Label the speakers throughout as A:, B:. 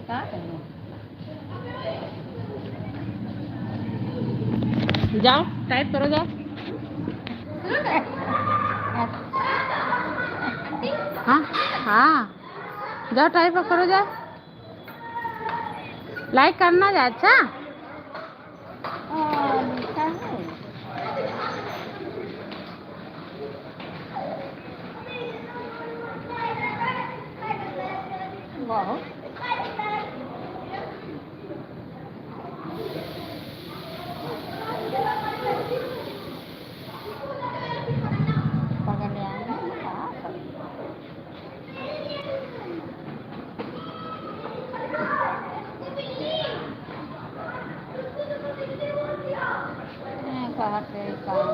A: कहाँ करूँ?
B: जाओ टाइप करो, जाओ। हाँ हाँ, जाओ टाइप करो, जाओ। लाइक करना जा। अच्छा
A: लिखा है बहुत। पकड़ आएंगे ना कहाँ पर? कहते काम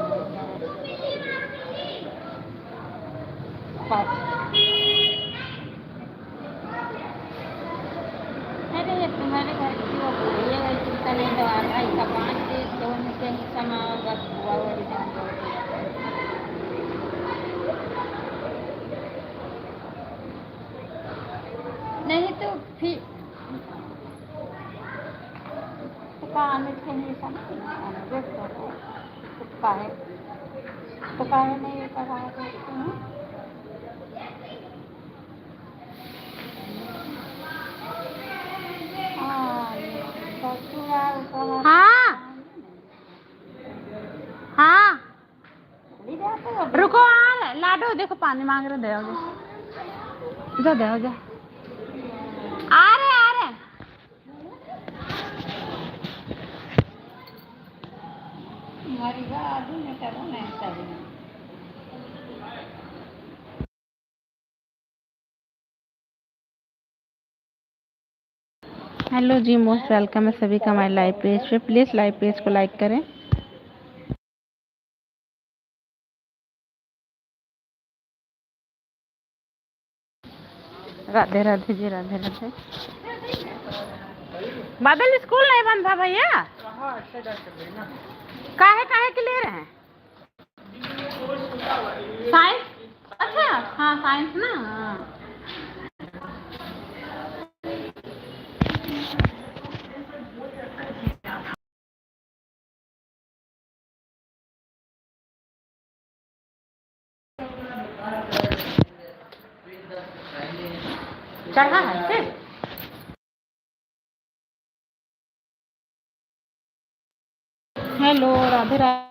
A: अरे ये तुम्हारे घर की वो बुढ़िया गई चिंता नहीं दवा भाई का 5 से 2 में से हिस्सा में बस हुआ वाली नहीं तो फिर तो काम नहीं समझ तो काहे नहीं करा देते हैं?
B: हाँ हाँ, रुको। हाँ लाडो देखो पानी मांग रहे, दे जा दे जा। आ रहे हेलो जी, मोस्ट वेलकम है सभी का हमारे लाइव पेज पे। प्लीज़ लाइव पेज को लाइक करें। राधे राधे जी, राधे राधे। बादल स्कूल नहीं बंद था भैया? काहे काहे के ले रहे हैं? साइंस? अच्छा हाँ साइंस ना। हाँ चढ़ा है फिर। Hello Radhe Radhe.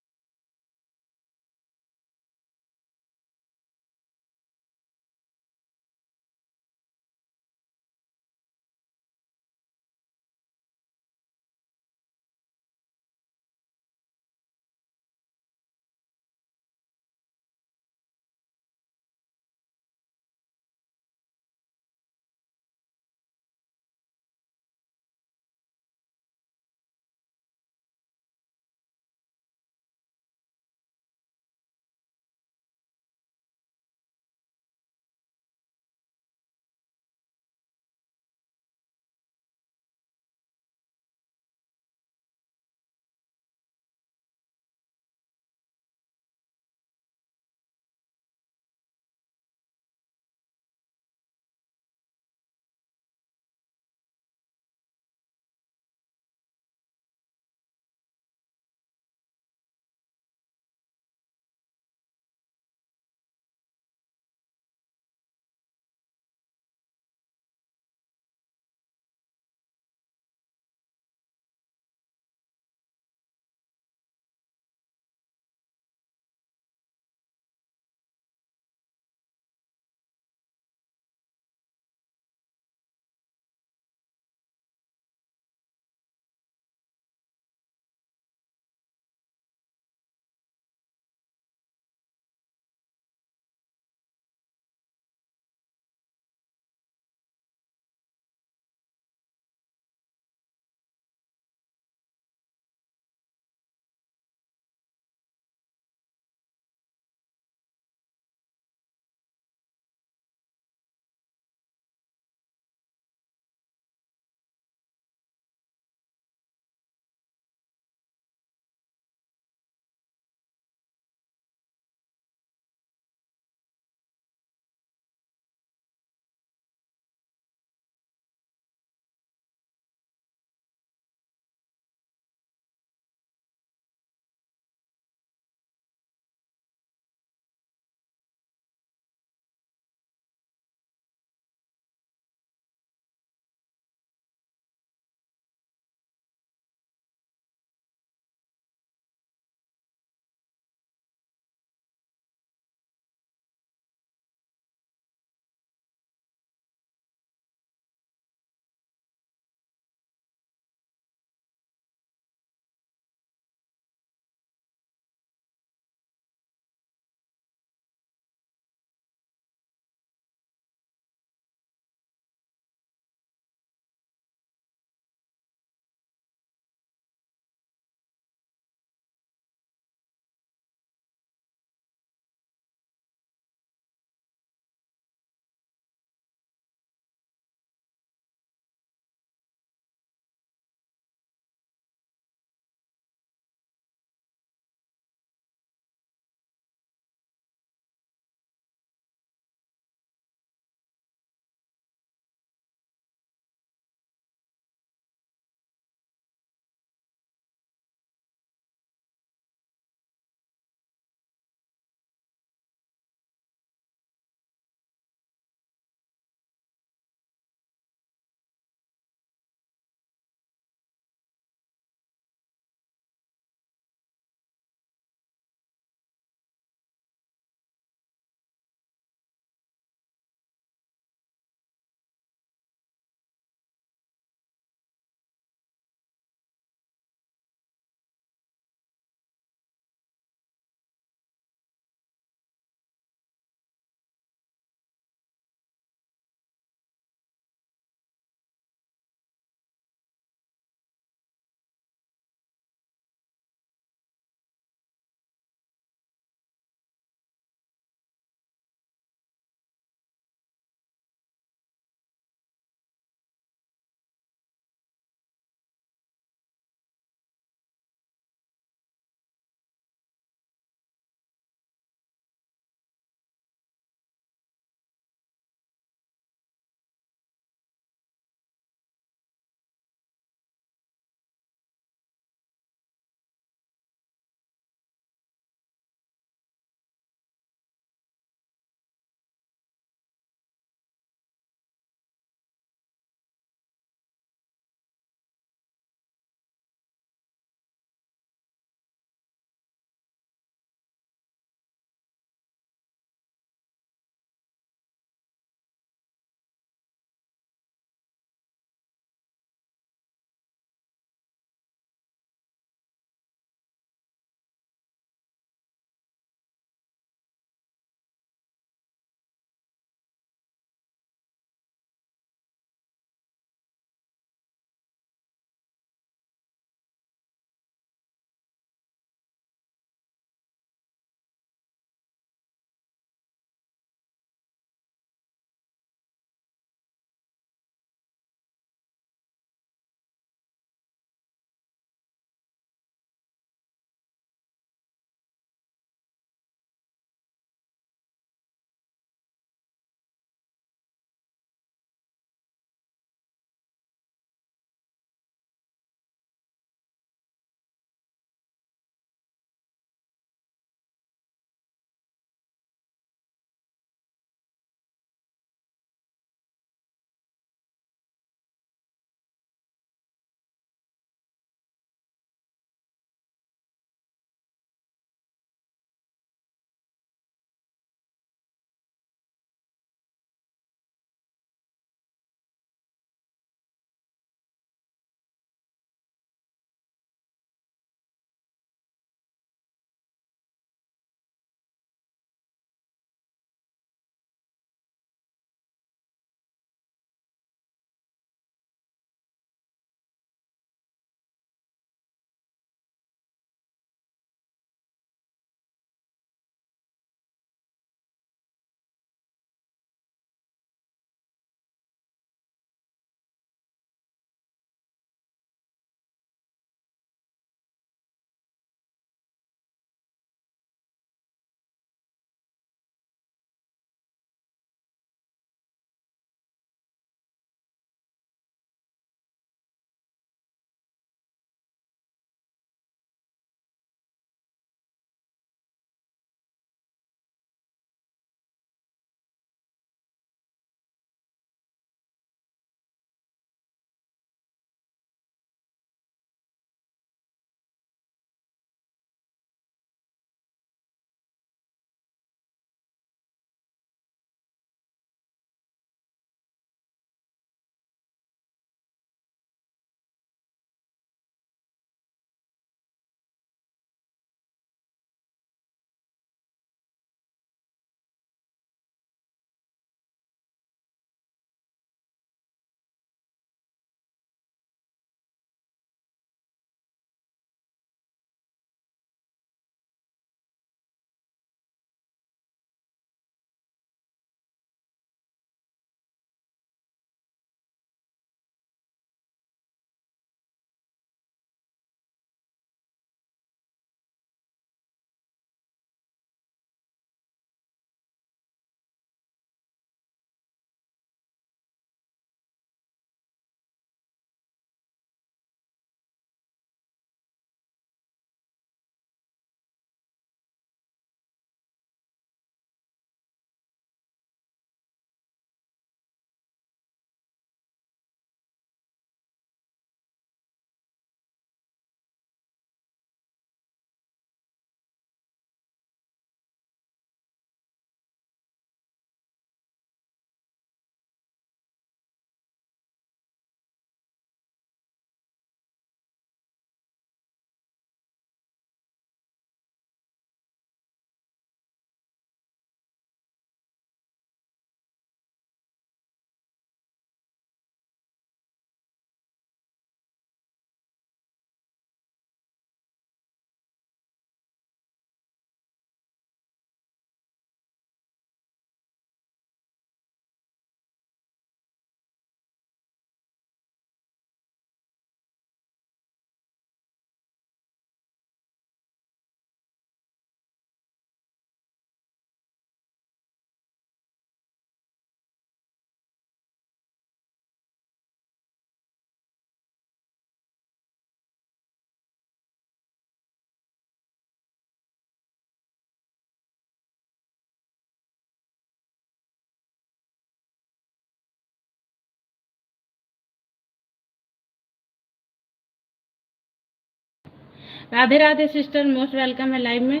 B: Radhe Radhe sister, most welcome है लाइव में।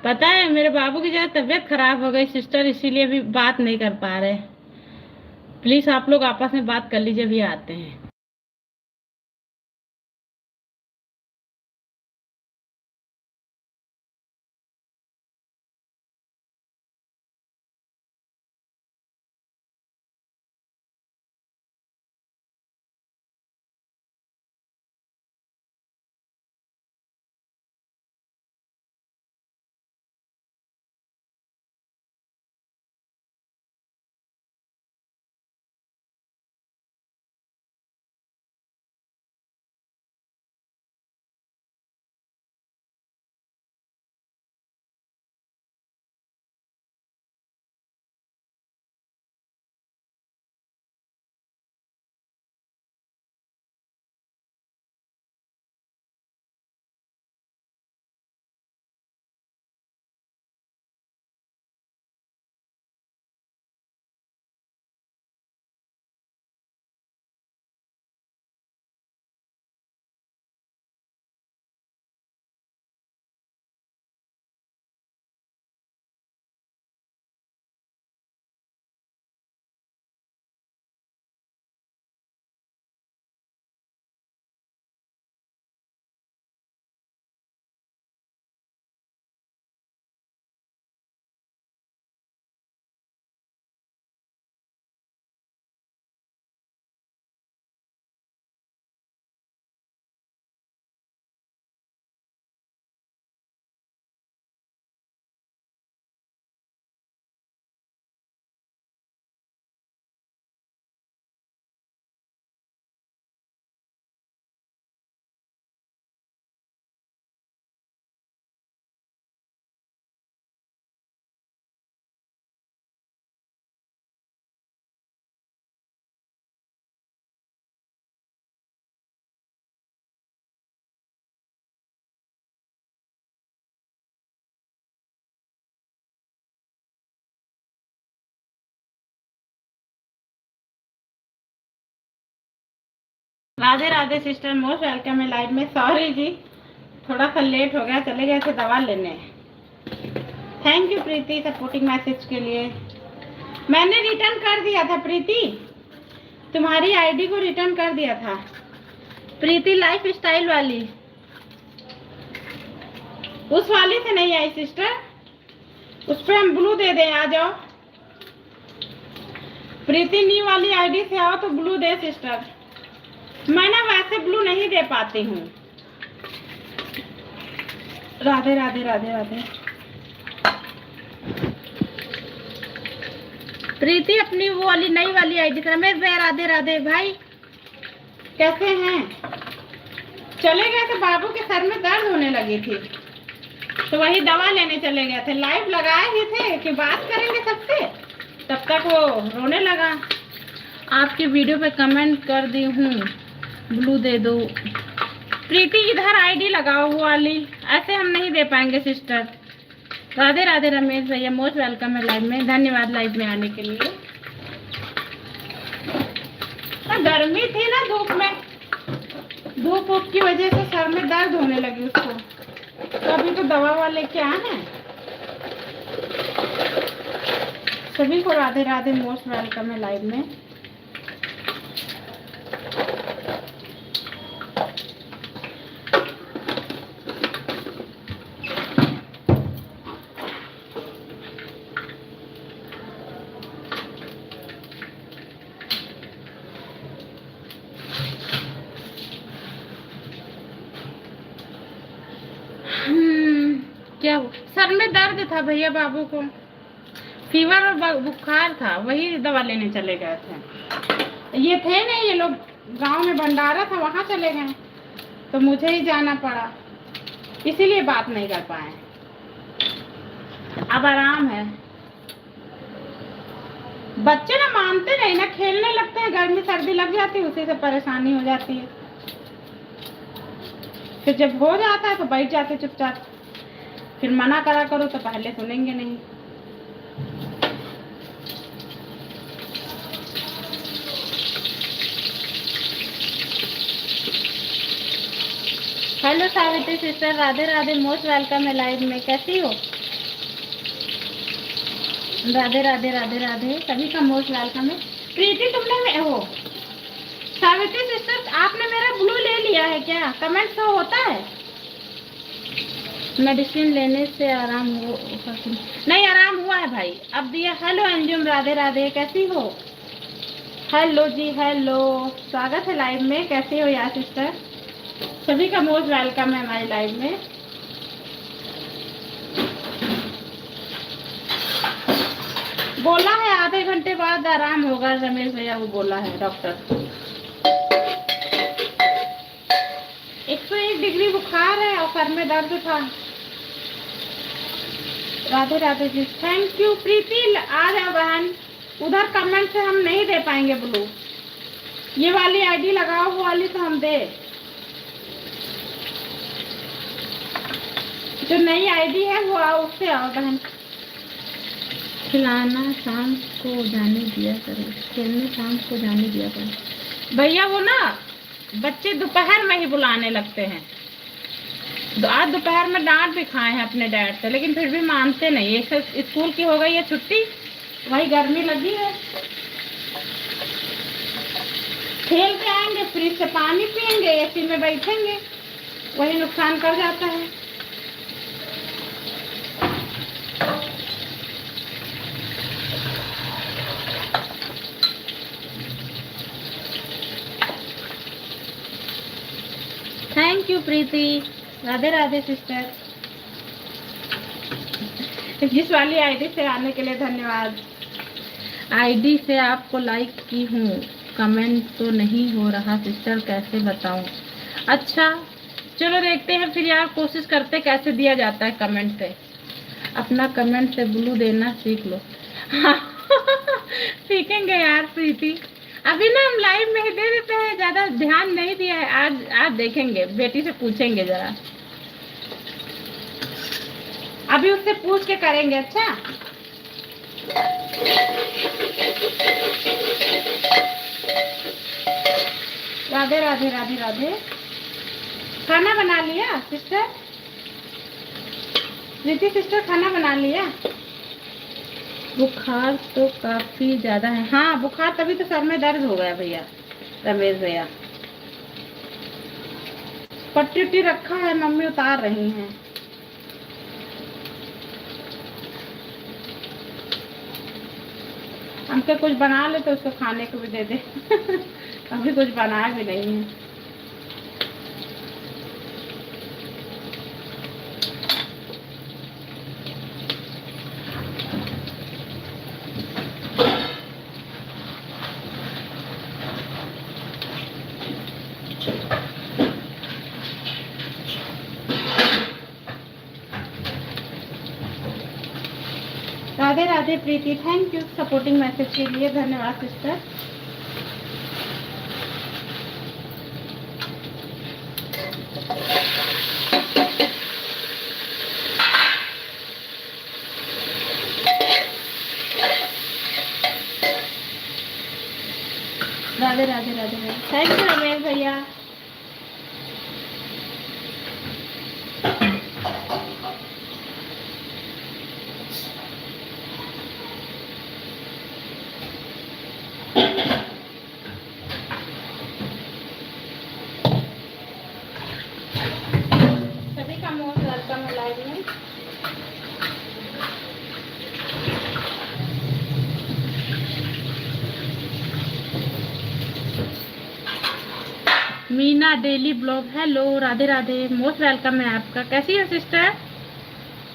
B: पता है मेरे बाबू की ज़्यादा तबीयत खराब हो गई सिस्टर, इसीलिए भी बात नहीं कर पा रहे। प्लीज़ आप लोग आपस में बात कर लीजिए, भी आते हैं। Radhe Radhe sister, most welcome है लाइव में। सॉरी जी, थोड़ा सा लेट हो गया, चले गए थे दवा लेने। Thank you Preeti supporting message के लिए। मैंने रिटर्न कर दिया था प्रीति, तुम्हारी आईडी को रिटर्न कर दिया था प्रीति, लाइफ स्टाइल वाली। उस वाली से नहीं आई सिस्टर, उस पे हम ब्लू दे दें, आ जाओ प्रीति। न्यू वाली आईडी से आओ तो ब्लू दे सिस्टर। मैं ना वैसे ब्लू नहीं दे पाती हूँ। राधे राधे राधे राधे। प्रीति अपनी वो वाली नई वाली आईडी से। रमेश भाई राधे राधे भाई, कैसे हैं? चले गए थे, बाबू के सर में दर्द होने लगी थी तो वही दवा लेने चले गए थे। लाइव लगाए ही थे कि बात करेंगे सबसे, तब तक वो रोने लगा। आपकी वीडियो पे कमेंट कर दी हूँ, ब्लू दे दो। प्रीति इधर आईडी लगाओ वो वाली, ऐसे हम नहीं दे पाएंगे सिस्टर। राधे राधे रमेश भैया, मोस्ट वेलकम है लाइव में, धन्यवाद लाइव में आने के लिए। गर्मी थी ना, धूप में, धूप की वजह से सर में दर्द होने लगी उसको, तो अभी तो दवा वाले क्या है। सभी को राधे राधे, मोस्ट वेलकम है लाइव में। क्या सर में दर्द था भैया, बाबू को फीवर और बुखार था, वही दवा लेने चले गए थे। ये थे नहीं, ये लोग गांव में भंडारा था, वहां चले गए तो मुझे ही जाना पड़ा, इसीलिए बात नहीं कर पाए। अब आराम है। बच्चे ना मानते नहीं ना, खेलने लगते हैं, गर्मी सर्दी लग जाती है, उसी से परेशानी हो जाती है। फिर जब हो जाता है तो बैठ जाते चुपचाप, फिर मना करा करो तो पहले सुनेंगे नहीं। Hello Savitri sister, Radhe Radhe, most welcome है लाइव में। कैसी हो? राधे राधे राधे राधे, सभी का मोस्ट वेलकम है। प्रीति तुमने हो सावित्री सिस्टर, आपने मेरा ब्लू ले लिया है क्या? कमेंट शो होता है? मेडिसिन लेने से आराम हो? नहीं, आराम हुआ है भाई, अब दिया। हेलो अंजुम, राधे राधे, कैसी हो? हेलो जी, हेलो, स्वागत है लाइव में। कैसे हो यार सिस्टर? सभी का मोस्ट वेलकम है हमारी लाइव में। बोला है आधे घंटे बाद आराम होगा, रमेश भैया वो बोला है डॉक्टर। 101 डिग्री बुखार है और सर में दर्द था। राधे राधे जी, थैंक यू। प्रीति आ जाओ बहन, उधर कमेंट से हम नहीं दे पाएंगे ब्लू। ये वाली आईडी लगाओ, वो वाली तो हम दे। जो नई आईडी है वो आओ, उससे आओ बहन। खिलाना शाम को जाने दिया करो, खेलने शाम को जाने दिया करो। भैया वो ना बच्चे दोपहर में ही बुलाने लगते हैं। आज दोपहर में डांट भी खाए हैं अपने डैड से, लेकिन फिर भी मानते नहीं। एक स्कूल की हो गई है छुट्टी, वही गर्मी लगी है। खेल के आएंगे, फ्रिज से पानी पियेंगे, एसी में बैठेंगे, वही नुकसान कर जाता है। Thank you Preeti, Radhe Radhe sister. जिस वाली आईडी से आने के लिए धन्यवाद। आईडी से आपको लाइक की हूँ, कमेंट तो नहीं हो रहा सिस्टर, कैसे बताऊँ? अच्छा चलो देखते हैं फिर यार, कोशिश करते कैसे दिया जाता है कमेंट से। अपना कमेंट से ब्लू देना सीख लो। सीखेंगे यार प्रीति, अभी ना हम लाइव में ही दे देते हैं, ज्यादा ध्यान नहीं दिया है। आज देखेंगे, बेटी से पूछेंगे जरा, अभी उससे पूछ के करेंगे। अच्छा राधे राधे राधे राधे। खाना बना लिया सिस्टर? प्रीति सिस्टर खाना बना लिया? बुखार तो काफी ज्यादा है। हाँ बुखार, तभी तो सर में दर्द हो गया भैया, रमेश भैया। पट्टी उट्टी रखा है, मम्मी उतार रही हैं। हमको कुछ बना ले तो उसको खाने को भी दे दे। अभी कुछ बनाया भी नहीं है। राधे राधे प्रीति, थैंक यू सपोर्टिंग मैसेज के लिए, धन्यवाद sister. Radhe Radhe Radhe Radhe, thank you Ramesh भैया। सभी का मोस्ट वेलकम है लाइव में। Meena daily blog, hello Radhe Radhe, most welcome है आपका। कैसी है sister?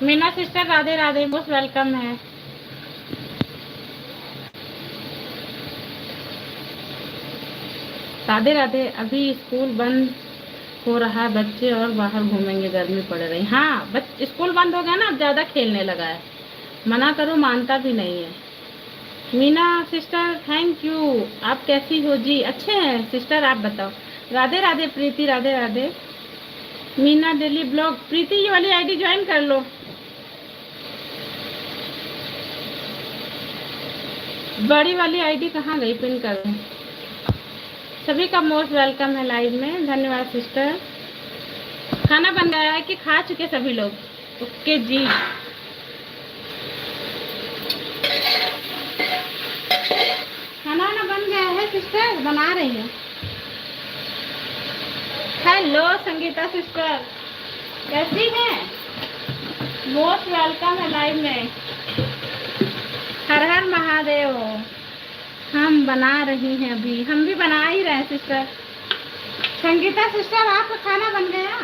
B: Meena sister Radhe Radhe, most welcome है। राधे राधे। अभी स्कूल बंद हो रहा है, बच्चे और बाहर घूमेंगे, गर्मी पड़ रही। हाँ स्कूल बंद हो गया ना, अब ज्यादा खेलने लगा है, मना करो मानता भी नहीं है। Meena sister thank you. आप कैसी हो जी? अच्छे हैं सिस्टर, आप बताओ। राधे राधे प्रीति, राधे राधे। मीना डेली ब्लॉग, प्रीति ये वाली आईडी ज्वाइन कर लो। बड़ी वाली आईडी कहाँ गई, पिन कर दो। सभी का मोस्ट वेलकम है लाइव में, धन्यवाद सिस्टर। खाना बन गया है कि खा चुके सभी लोग? ओके जी। खाना वाना बन गया है सिस्टर, बना रही है। हेलो संगीता सिस्टर, कैसी हैं? मोस्ट वेलकम है लाइव में। हर हर महादेव। हम बना रही हैं, अभी हम भी बना ही रहे हैं सिस्टर। संगीता सिस्टर, आपका खाना बन गया?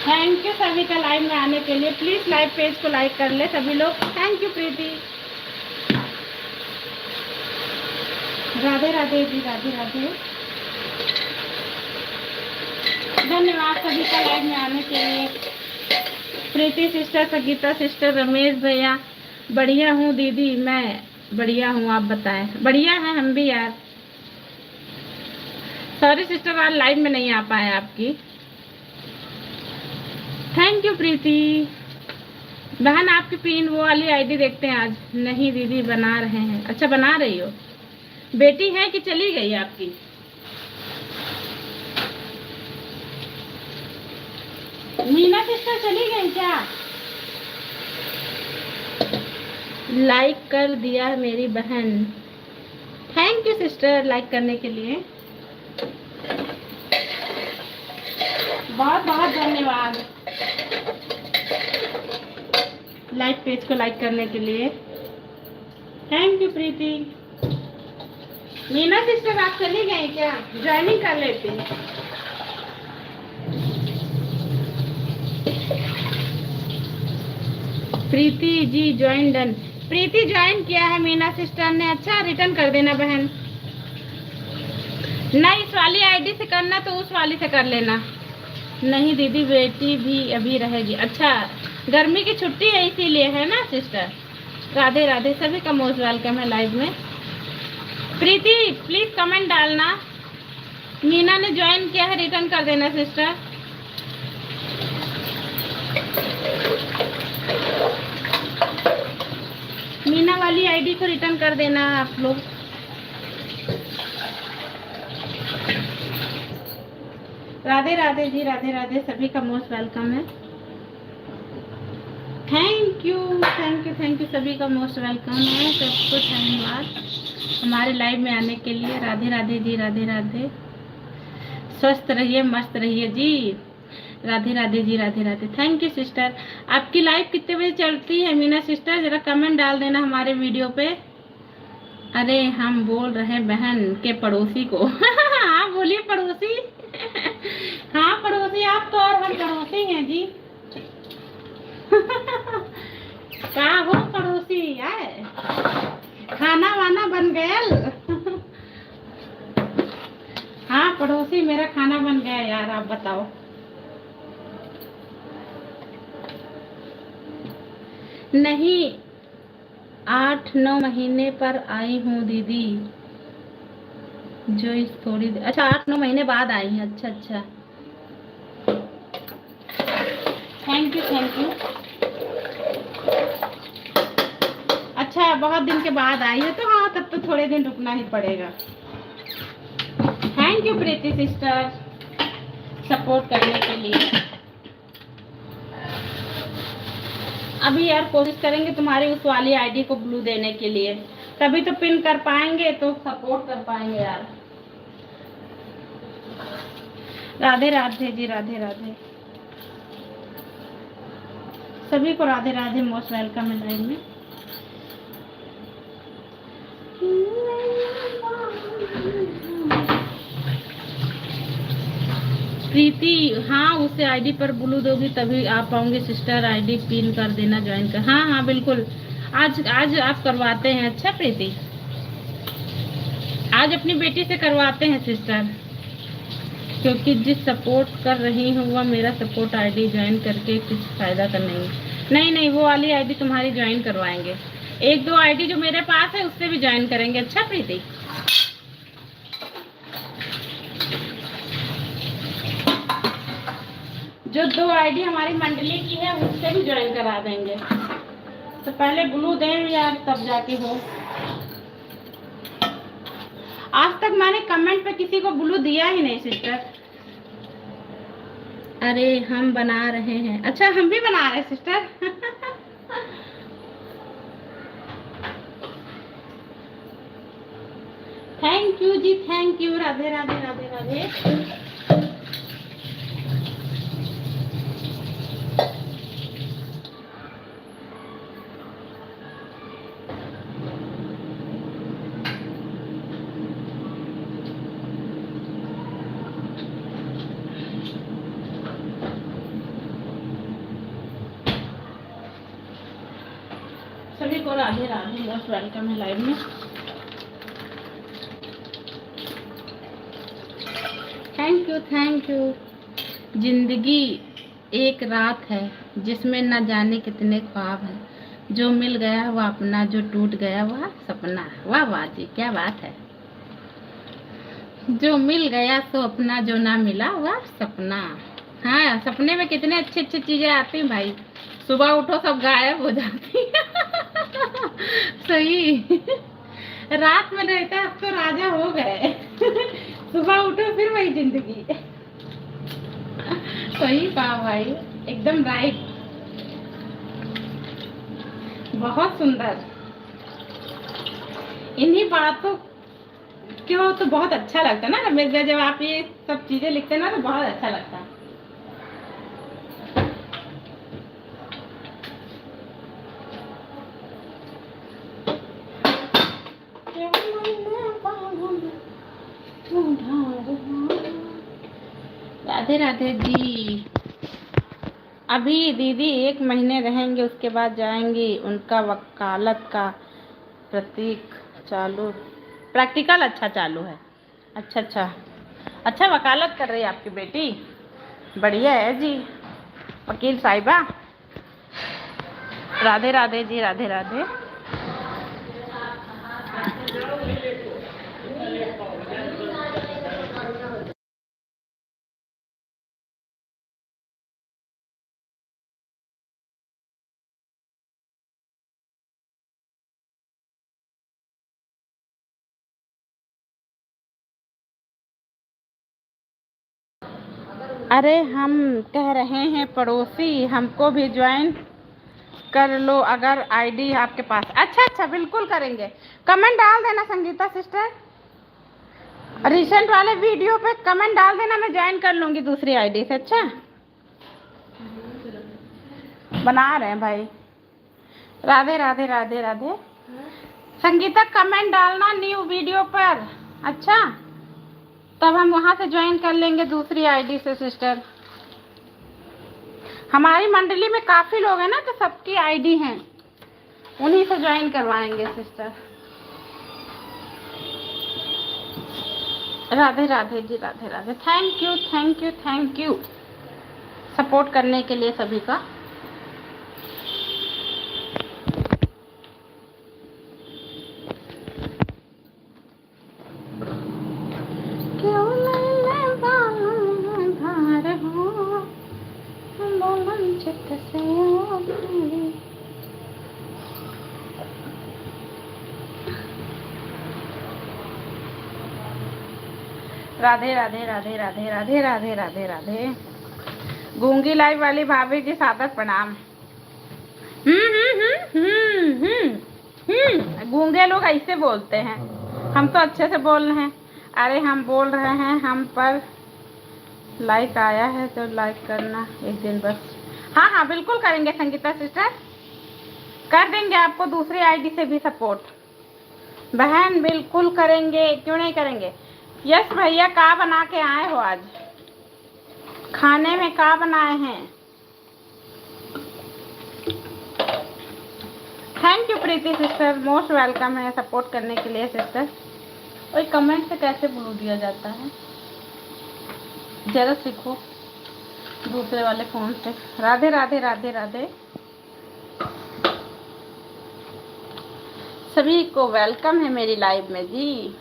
B: थैंक यू सभी का लाइव में आने के लिए। प्लीज लाइव पेज को लाइक कर ले सभी लोग। थैंक यू प्रीति। राधे राधे जी, राधे राधे। धन्यवाद सभी का लाइव में आने के लिए। प्रीति सिस्टर, संगीता सिस्टर, रमेश भैया, बढ़िया हूँ दीदी, मैं बढ़िया हूँ, आप बताएं। बढ़िया है हम भी यार। सॉरी सिस्टर, आज लाइव में नहीं आ पाए आपकी। थैंक यू प्रीति। बहन आपकी पिन वो वाली आईडी देखते हैं आज। नहीं दीदी, बना रहे हैं। अच्छा, बना रही हो। बेटी है कि चली गई आपकी? मीना सिस्टर चली गई क्या? लाइक कर दिया मेरी बहन। थैंक यू सिस्टर लाइक करने के लिए, बहुत बहुत धन्यवाद। लाइव पेज को लाइक करने के लिए thank you Preeti. Meena sister आप चली गई क्या? ज्वाइनिंग कर लेती। Preeti ji join done. प्रीति ज्वाइन किया है मीना सिस्टर ने। अच्छा, रिटर्न कर देना बहन। नहीं, इस वाली आईडी से करना तो उस वाली से कर लेना। नहीं दीदी, बेटी भी अभी रहेगी। अच्छा, गर्मी की छुट्टी है इसीलिए, है ना सिस्टर? राधे राधे, सभी का मोस्ट वेलकम है लाइव में। प्रीति प्लीज कमेंट डालना। मीना ने ज्वाइन किया है, रिटर्न कर देना सिस्टर। मीना वाली आईडी को रिटर्न कर देना आप लोग। राधे राधे जी, राधे राधे, सभी का मोस्ट वेलकम है। Thank you thank you thank you, सभी का मोस्ट वेलकम है। सबको धन्यवाद हमारे लाइव में आने के लिए। राधे राधे जी, राधे राधे। स्वस्थ रहिए, मस्त रहिए जी। Radhe Radhe ji, Radhe Radhe. Thank you sister. आपकी लाइव कितने बजे चलती है मीना सिस्टर? जरा कमेंट डाल देना हमारे वीडियो पे। अरे हम बोल रहे हैं बहन के पड़ोसी को। हाँ बोलिए पड़ोसी। हाँ पड़ोसी, आप तो और हम पड़ोसी हैं जी। क्या हो पड़ोसी आए? खाना वाना बन गया? हाँ पड़ोसी, मेरा खाना बन गया यार, आप बताओ। नहीं, 8-9 महीने पर आई हूँ दीदी, जो इस थोड़ी देर। अच्छा, 8-9 महीने बाद आई हैं। अच्छा अच्छा, थैंक यू थैंक यू। अच्छा, बहुत दिन के बाद आई है तो हाँ, तब तो थोड़े दिन रुकना ही पड़ेगा। Thank you Preeti sister support करने के लिए। अभी यार कोशिश करेंगे तुम्हारी उस वाली आईडी को ब्लू देने के लिए, तभी तो पिन कर पाएंगे, तो सपोर्ट कर पाएंगे यार। राधे राधे जी, राधे राधे, सभी को राधे राधे, मोस्ट वेलकम है लाइव में। प्रीति, हाँ उसे आईडी पर ब्लू दोगी तभी आ पाऊंगी सिस्टर। आईडी पिन कर देना, ज्वाइन कर। हाँ हाँ बिल्कुल, आज आप करवाते हैं। अच्छा प्रीति, आज अपनी बेटी से करवाते हैं सिस्टर, क्योंकि जिस सपोर्ट कर रही हूँ वह मेरा सपोर्ट आईडी ज्वाइन करके कुछ फायदा कर नहीं। नहीं, वो वाली आईडी तुम्हारी ज्वाइन करवाएंगे। 1-2 आईडी जो मेरे पास है उससे भी ज्वाइन करेंगे। अच्छा प्रीति, जो 2 आईडी हमारी मंडली की है उससे भी ज्वाइन करा देंगे। तो पहले ब्लू दें यार, तब जाके हो। आज तक मैंने कमेंट पे किसी को ब्लू दिया ही नहीं सिस्टर। अरे हम बना रहे हैं। अच्छा हम भी बना रहे हैं sister. Thank you ji, thank you. Radhe Radhe Radhe Radhe. सभी को राधे राधे, मोस्ट वेलकम है लाइव में। Thank you, thank you. जिंदगी एक रात है जिसमें न जाने कितने ख्वाब हैं। जो मिल गया वह अपना, जो टूट गया वह सपना। वाह वाह जी, क्या बात है। जो मिल गया तो अपना, जो ना मिला वह सपना। हाँ, सपने में कितने अच्छी अच्छी चीजें आती हैं भाई। सुबह उठो सब गायब हो जाती है। सही। रात में रहता अब तो राजा हो गए। सुबह उठो फिर वही जिंदगी। सही कहा भाई, एकदम राइट। बहुत सुंदर। इन्हीं बातों क्यों तो बहुत अच्छा लगता है ना रमेश भाई, जब आप ये सब चीजें लिखते हैं ना तो बहुत अच्छा लगता है। राधे राधे जी। अभी दीदी 1 महीने रहेंगे, उसके बाद जाएंगी। उनका वकालत का प्रतीक चालू, प्रैक्टिकल अच्छा चालू है। अच्छा अच्छा अच्छा, वकालत कर रही है आपकी बेटी। बढ़िया है जी, वकील साहिबा। राधे राधे जी, राधे राधे। अरे हम कह रहे हैं पड़ोसी, हमको भी ज्वाइन कर लो अगर आईडी आपके पास। अच्छा अच्छा, बिल्कुल करेंगे। कमेंट डाल देना संगीता सिस्टर, रिसेंट वाले वीडियो पे कमेंट डाल देना, मैं ज्वाइन कर लूंगी दूसरी आईडी से। अच्छा, बना रहे हैं भाई। राधे राधे राधे राधे। संगीता कमेंट डालना न्यू वीडियो पर। अच्छा, तब हम वहां से ज्वाइन कर लेंगे दूसरी आईडी से सिस्टर। हमारी मंडली में काफी लोग हैं ना, तो सबकी आईडी हैं, उन्हीं से ज्वाइन करवाएंगे sister. Radhe Radhe ji, Radhe Radhe. Thank you, thank you, thank you support करने के लिए सभी का। क्यों राधे राधे राधे राधे राधे राधे राधे राधे। गूंगी लाइव वाली भाभी जी सादर प्रणाम। गूंगे लोग ऐसे बोलते हैं, हम तो अच्छे से बोल रहे हैं। अरे हम बोल रहे हैं, हम पर लाइक आया है तो लाइक करना एक दिन बस। हाँ हाँ, बिल्कुल करेंगे संगीता सिस्टर, कर देंगे आपको दूसरी आईडी से भी सपोर्ट बहन, बिल्कुल करेंगे, क्यों नहीं करेंगे। यस भैया, क्या बना के आए हो आज, खाने में क्या बनाए हैं। Thank you Preeti sister, most welcome है सपोर्ट करने के लिए सिस्टर। और कमेंट से कैसे बोल दिया जाता है, जरा सीखो दूसरे वाले फोन से। राधे राधे राधे राधे। सभी को वेलकम है मेरी लाइव में जी।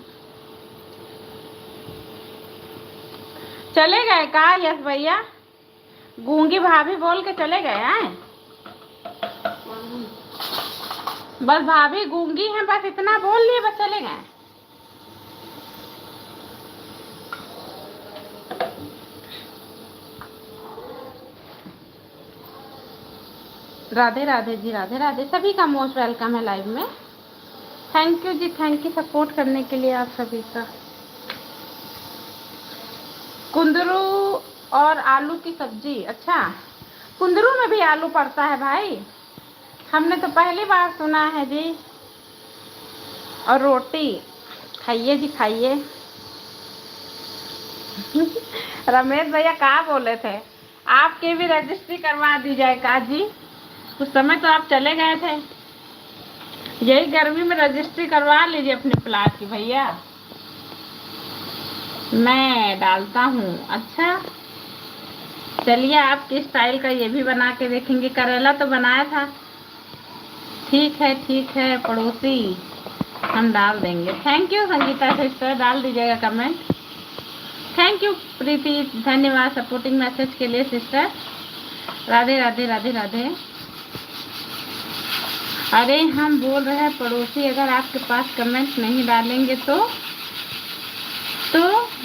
B: चले गए का यस भैया, गूंगी भाभी बोल के चले गए हैं। बस भाभी गूंगी हैं, बस इतना बोल लिए, बस चले गए। राधे राधे जी, राधे राधे। सभी का मोस्ट वेलकम है लाइव में। Thank you ji, thank you support करने के लिए आप सभी का। कुंदरू और आलू की सब्जी, अच्छा कुंदरू में भी आलू पड़ता है भाई? हमने तो पहली बार सुना है जी। और रोटी खाइए जी, खाइए। रमेश भैया कहाँ बोले थे आपकी भी रजिस्ट्री करवा दी जाए का जी? उस समय तो आप चले गए थे। यही गर्मी में रजिस्ट्री करवा लीजिए अपने प्लाट की भैया। मैं डालता हूँ, अच्छा चलिए आपके स्टाइल का ये भी बना के देखेंगे। करेला तो बनाया था। ठीक है पड़ोसी, हम डाल देंगे। थैंक यू संगीता सिस्टर, डाल दीजिएगा कमेंट। थैंक यू प्रीति, धन्यवाद सपोर्टिंग मैसेज के लिए सिस्टर। राधे राधे राधे राधे। अरे हम बोल रहे हैं पड़ोसी, अगर आपके पास कमेंट नहीं डालेंगे तो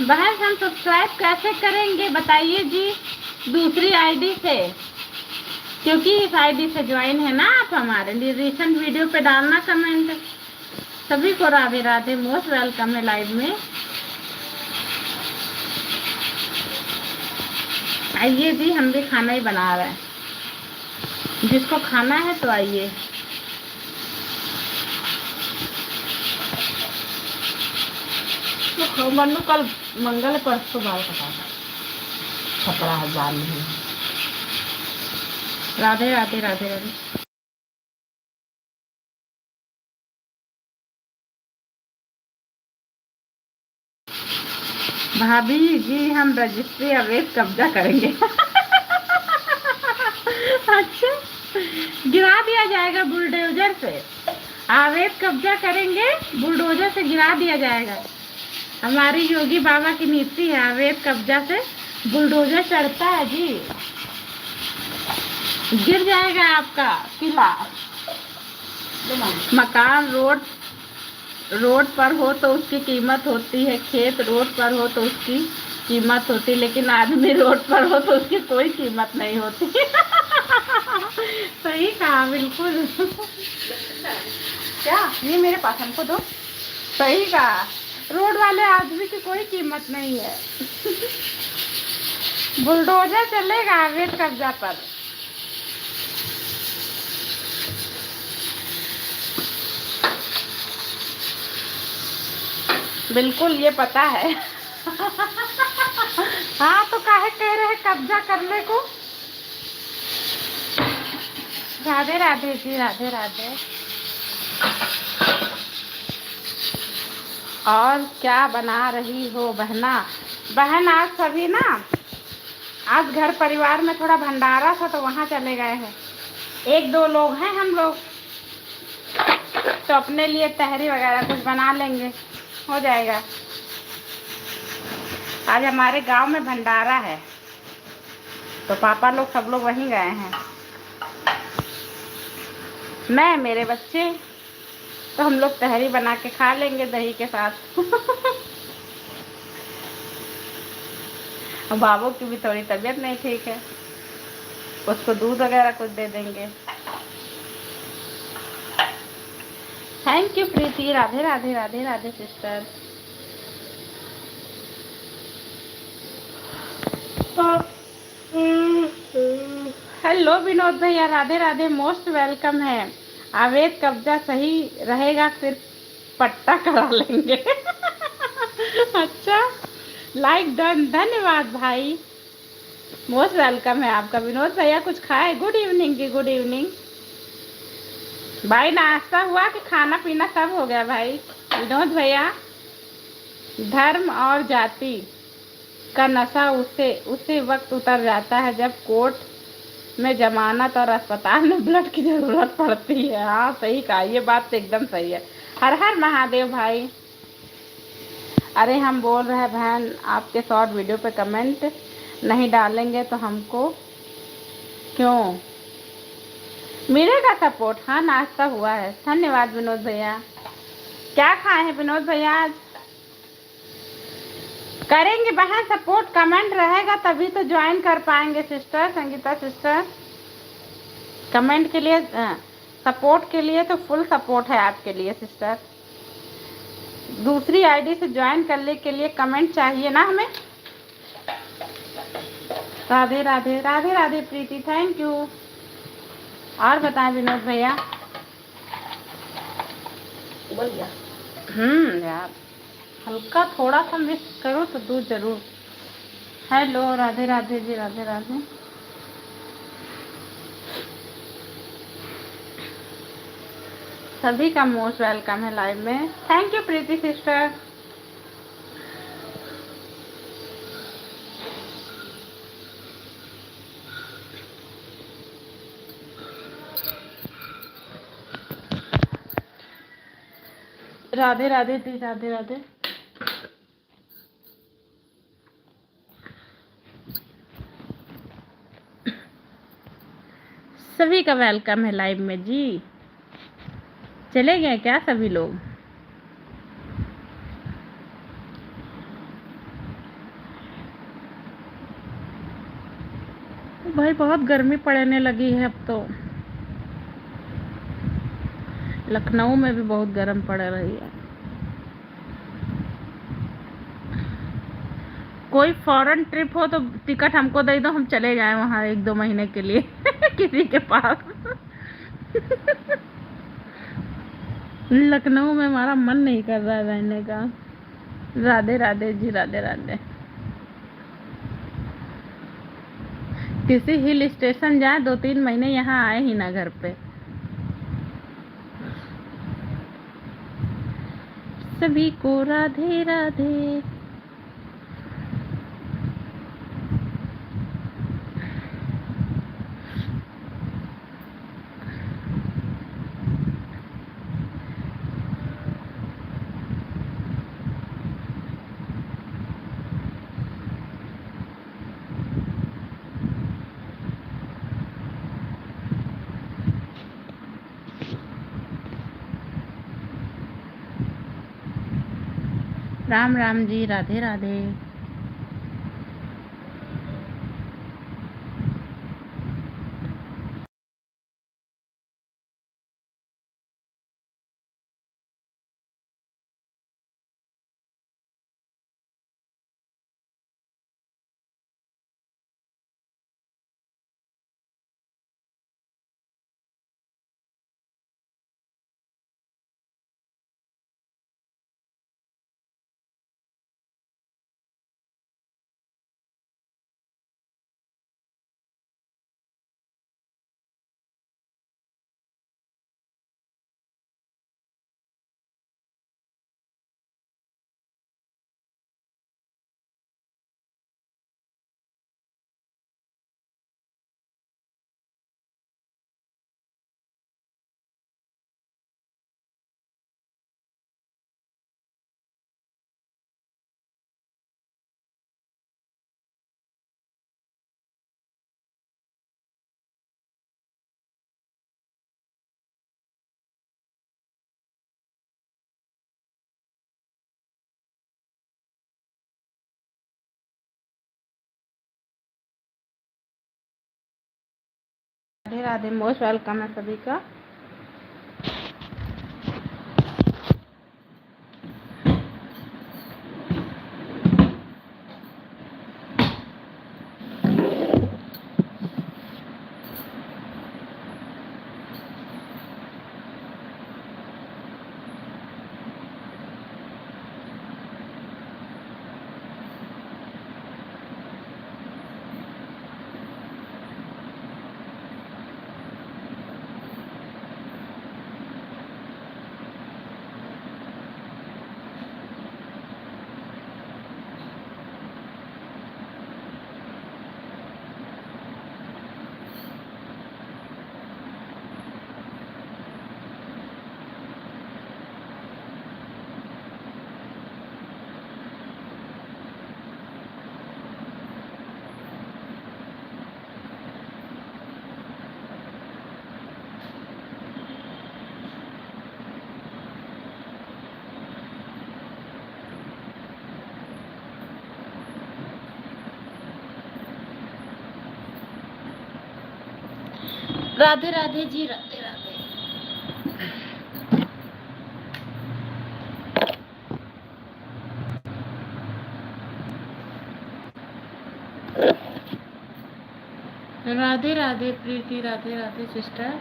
B: बहन हम सब्सक्राइब कैसे करेंगे बताइए जी? दूसरी आईडी से, क्योंकि इस आईडी से ज्वाइन है ना आप हमारे लिए। रिसेंट वीडियो पे डालना कमेंट। सभी को राधे राधे, मोस्ट वेलकम है लाइव में। आइए जी, हम भी खाना ही बना रहे हैं। जिसको खाना है तो आइए। तो मनु कल मंगल परसों बाल कटाना, छपड़ा है बाल नहीं। राधे राधे राधे राधे। भाभी जी हम रजिस्ट्री अवैध कब्जा करेंगे। अच्छा, गिरा दिया जाएगा बुलडोजर से। अवैध कब्जा करेंगे, बुलडोजर से गिरा दिया जाएगा। हमारी योगी बाबा की नीति है, अवैध कब्जा से बुलडोजर चढ़ता है जी, गिर जाएगा आपका किला। मकान रोड पर हो तो उसकी कीमत होती है, खेत रोड पर हो तो उसकी कीमत होती, लेकिन आदमी रोड पर हो तो उसकी कोई कीमत नहीं होती। सही कहा, बिल्कुल। क्या ये मेरे पास, हमको दो। सही कहा, रोड वाले आदमी की कोई कीमत नहीं है। बुलडोजर चलेगा अवैध कब्जा पर। बिल्कुल, ये पता है। हाँ तो काहे कह रहे हैं कब्जा करने को? राधे राधे जी, राधे राधे। और क्या बना रही हो बहना? बहन आज सभी ना, आज घर परिवार में थोड़ा भंडारा था तो वहाँ चले गए हैं। 1-2 लोग हैं हम लोग, तो अपने लिए तहरी वगैरह कुछ बना लेंगे, हो जाएगा। आज हमारे गांव में भंडारा है तो पापा लोग सब लोग वहीं गए हैं। मैं, मेरे बच्चे, तो हम लोग तहरी बना के खा लेंगे दही के साथ। बाबू की भी थोड़ी तबीयत नहीं ठीक है, उसको दूध वगैरह कुछ दे देंगे। Thank you Preeti, Radhe Radhe Radhe Radhe sister. Hello Vinod भैया, राधे राधे, मोस्ट वेलकम है। अवैध कब्जा सही रहेगा, फिर पट्टा करा लेंगे। अच्छा, लाइक डन, धन्यवाद भाई, मोस्ट वेलकम है आपका। विनोद भैया कुछ खाए? गुड इवनिंग जी, गुड इवनिंग भाई। नाश्ता हुआ कि खाना पीना सब हो गया भाई? विनोद भैया, धर्म और जाति का नशा उसी वक्त उतर जाता है जब कोर्ट में जमानत और अस्पताल में ब्लड की जरूरत पड़ती है। हाँ सही कहा, ये बात तो एकदम सही है। हर हर महादेव भाई। अरे हम बोल रहे हैं बहन, आपके शॉर्ट वीडियो पे कमेंट नहीं डालेंगे तो हमको क्यों मिलेगा सपोर्ट? हाँ नाश्ता हुआ है, धन्यवाद विनोद भैया। क्या खाए हैं विनोद भैया आज? करेंगे बहन सपोर्ट, कमेंट रहेगा तभी तो ज्वाइन कर पाएंगे सिस्टर, संगीता सिस्टर। कमेंट के लिए, सपोर्ट के लिए तो फुल सपोर्ट है आपके लिए सिस्टर। दूसरी आईडी से ज्वाइन करने के लिए कमेंट चाहिए ना हमें। राधे राधे राधे राधे प्रीति, थैंक यू। और बताएं विनोद भैया। यार हल्का थोड़ा सा मिक्स करो तो दूध जरूर। हेलो राधे राधे जी, राधे राधे। सभी का मोस्ट वेलकम है लाइव में। Thank you Preeti sister. Radhe Radhe ji, Radhe Radhe. सभी का वेलकम है लाइव में जी। चले गए क्या सभी लोग? भाई बहुत गर्मी पड़ने लगी है अब तो। लखनऊ में भी बहुत गर्म पड़ रही है। कोई फॉरेन ट्रिप हो तो टिकट हमको दे दो, हम चले जाएं वहाँ 1-2 महीने के लिए किसी के पास। लखनऊ में हमारा मन नहीं कर रहा है रहने का। राधे राधे जी, राधे राधे। किसी हिल स्टेशन जाए 2-3 महीने, यहाँ आए ही ना घर पे। सभी को राधे राधे। राम राम जी, राधे राधे। राधे राधे, मोस्ट वेलकम है सभी का। राधे राधे जी, राधे राधे। राधे राधे प्रीति, राधे राधे सिस्टर।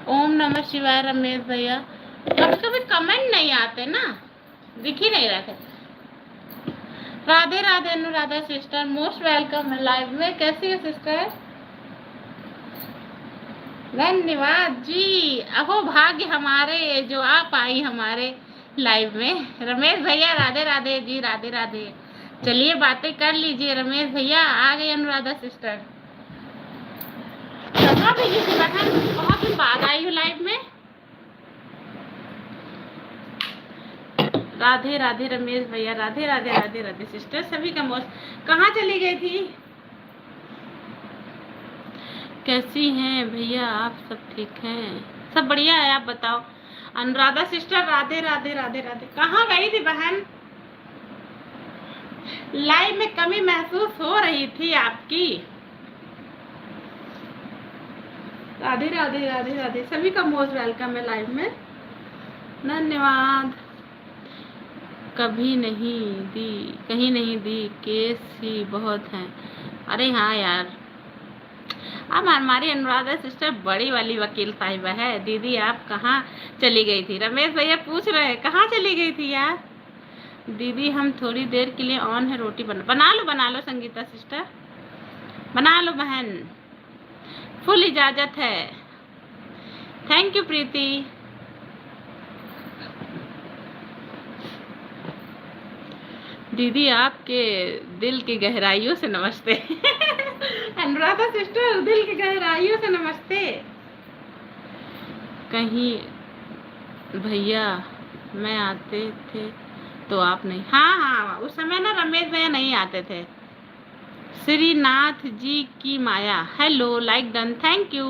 B: ओम नमः शिवाय रमेश भैया। कभी कभी कमेंट नहीं आते ना, दिख ही नहीं रहे थे। Radhe Radhe Anuradha sister, most welcome है लाइव में। कैसी है सिस्टर? धन्यवाद जी। अहो भाग्य हमारे जो आप आई हमारे लाइव में। रमेश भैया राधे राधे जी, राधे राधे। चलिए बातें कर लीजिए। रमेश भैया आ गए, अनुराधा सिस्टर। कहाँ भेजी थी बहन? बहुत दिन बाद आई हूँ लाइव में। राधे राधे रमेश भैया, राधे राधे, राधे राधे सिस्टर। सभी का मोस्ट। कहाँ चली गई थी? कैसी हैं भैया आप? सब ठीक हैं? सब बढ़िया है, आप बताओ। अनुराधा सिस्टर राधे राधे, राधे राधे। कहाँ गई थी बहन? लाइव में कमी महसूस हो रही थी आपकी। राधे राधे, राधे राधे। सभी का मोस्ट वेलकम है लाइव में। धन्यवाद। कभी नहीं दी, कहीं नहीं दी, केस ही बहुत हैं। अरे हाँ यार, अब हमारी अनुराधा सिस्टर बड़ी वाली वकील साहिबा है। दीदी आप कहाँ चली गई थी? रमेश भैया पूछ रहे हैं कहाँ चली गई थी यार। दीदी हम थोड़ी देर के लिए ऑन है, रोटी बना लो संगीता सिस्टर, बना लो बहन, फुल इजाजत है। थैंक यू प्रीति। दीदी आपके दिल की गहराइयों से नमस्ते। अनुराधा सिस्टर दिल की गहराइयों से नमस्ते। कहीं भैया मैं आते थे तो आप नहीं। हाँ, उस समय ना रमेश भैया नहीं आते थे। श्रीनाथ जी की माया, hello, like done, thank you.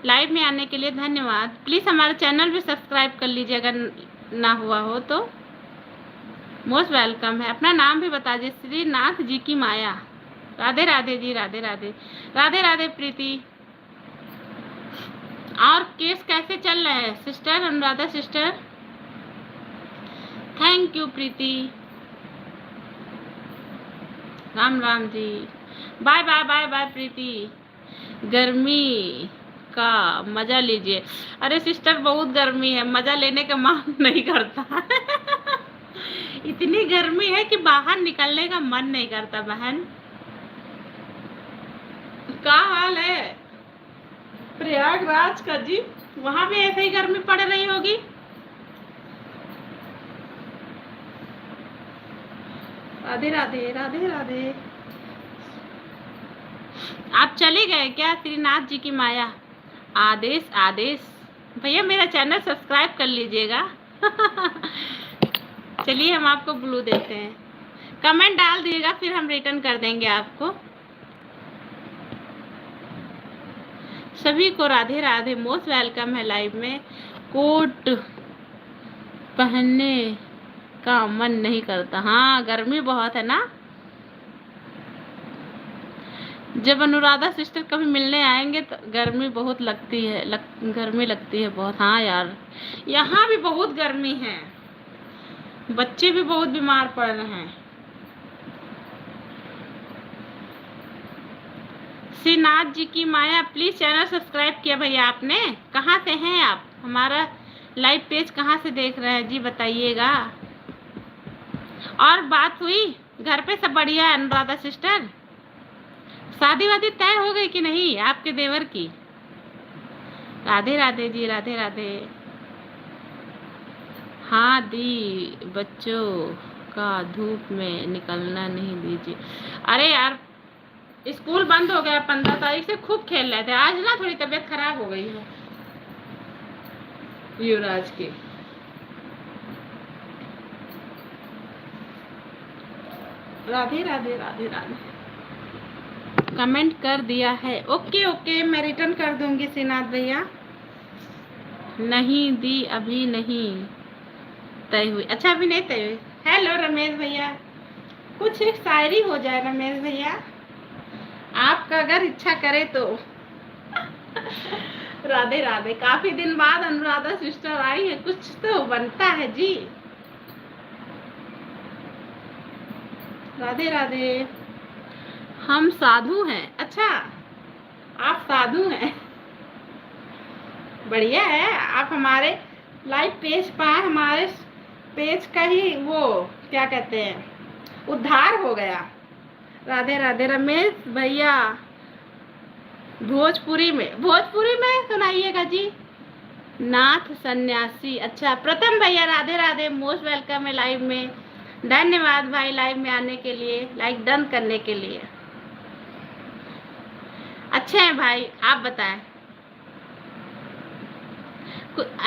B: Live में आने के लिए धन्यवाद। प्लीज़ हमारा चैनल भी सब्सक्राइब कर लीजिए अगर ना हुआ हो तो। मोस्ट वेलकम है। अपना नाम भी बता दीजिए। श्रीनाथ जी की माया, राधे राधे जी, राधे राधे, राधे राधे प्रीति। और केस कैसे चल रहा है sister Anuradha sister? Thank you Preeti. Ram Ram ji. Bye bye bye bye Preeti. गर्मी का मजा लीजिए। अरे सिस्टर बहुत गर्मी है, मजा लेने का मन नहीं करता। इतनी गर्मी है कि बाहर निकलने का मन नहीं करता बहन। क्या हाल है प्रयागराज का जी? वहां भी ऐसे ही गर्मी पड़ रही होगी। राधे राधे, राधे राधे। आप चले गए क्या? श्रीनाथ जी की माया। आदेश आदेश भैया मेरा चैनल सब्सक्राइब कर लीजिएगा। चलिए हम आपको ब्लू देते हैं। कमेंट डाल दीजिएगा फिर हम रिटर्न कर देंगे आपको। सभी को राधे राधे, मोस्ट वेलकम है लाइव में। कोट पहनने का मन नहीं करता। हाँ गर्मी बहुत है ना। जब अनुराधा सिस्टर कभी मिलने आएंगे तो गर्मी बहुत लगती है, गर्मी लगती है बहुत। हाँ यार यहाँ भी बहुत गर्मी है, बच्चे भी बहुत बीमार पड़ रहे हैं। श्रीनाथ जी की माया, प्लीज चैनल सब्सक्राइब किया भैया आपने? कहाँ से हैं आप? हमारा लाइव पेज कहाँ से देख रहे हैं जी बताइएगा। और बात हुई, घर पे सब बढ़िया है अनुराधा सिस्टर? शादी वादी तय हो गई कि नहीं आपके देवर की? राधे राधे जी, राधे राधे। हाँ दी, बच्चों का धूप में निकलना नहीं दीजिए। अरे यार स्कूल बंद हो गया 15 तारीख से, खूब खेल रहे थे। आज ना थोड़ी तबीयत खराब हो गई है युवराज की। राधे राधे, राधे राधे। कमेंट कर दिया है। ओके ओके मैं रिटर्न कर दूंगी श्रीनाथ भैया। नहीं दी, अभी नहीं तय हुई। अच्छा, अभी नहीं तय हुई। हेलो रमेश भैया, कुछ एक शायरी हो जाए रमेश भैया, आपका अगर इच्छा करे तो। राधे राधे, काफी दिन बाद अनुराधा सिस्टर आई है, कुछ तो बनता है जी। राधे राधे। हम साधु हैं। अच्छा, आप साधु हैं, बढ़िया है। आप हमारे लाइव पेज पाए, हमारे पेज का ही वो क्या कहते हैं, उद्धार हो गया। राधे राधे रमेश भैया, भोजपुरी में सुनाइएगा जी। नाथ सन्यासी। अच्छा, प्रथम भैया राधे राधे, मोस्ट वेलकम है लाइव में। धन्यवाद भाई लाइव में आने के लिए, लाइक डन करने के लिए। अच्छे हैं भाई, आप बताएं।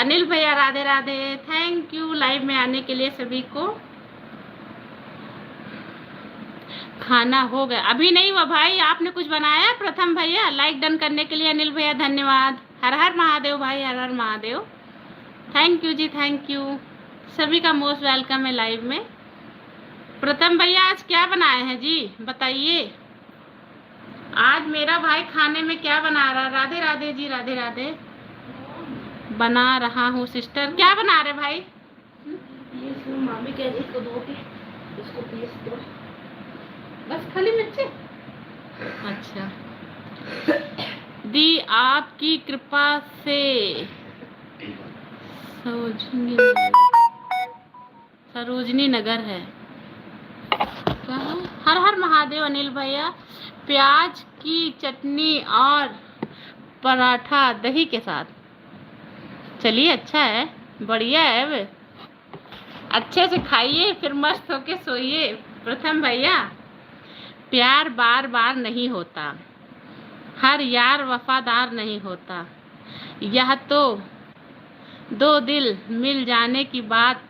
B: अनिल भैया Radhe Radhe, thank you live में आने के लिए सभी को। खाना हो गया? अभी नहीं हुआ भाई, आपने कुछ बनाया? प्रथम भैया लाइक डन करने के लिए, अनिल भैया धन्यवाद। हर हर महादेव भाई, Har Har Mahadev. Thank you ji, thank you. सभी का मोस्ट वेलकम है लाइव में। प्रथम भैया आज क्या बनाए हैं जी, बताइए। आज मेरा भाई खाने में क्या बना रहा? राधे राधे जी, राधे राधे। बना रहा हूँ सिस्टर। क्या बना रहे भाई? ये मामी कह रही इसको दो, इसको पीस दो, बस खाली मिर्ची। अच्छा, दी आपकी कृपा से सरोजनी नगर है। क्या है? हर हर महादेव अनिल भैया। प्याज की चटनी और पराठा दही के साथ। चलिए, अच्छा है, बढ़िया है। वे अच्छे से खाइए, फिर मस्त होके सोइए। प्रथम भैया, प्यार बार बार नहीं होता, हर यार वफादार नहीं होता, यह तो दो दिल मिल जाने की बात,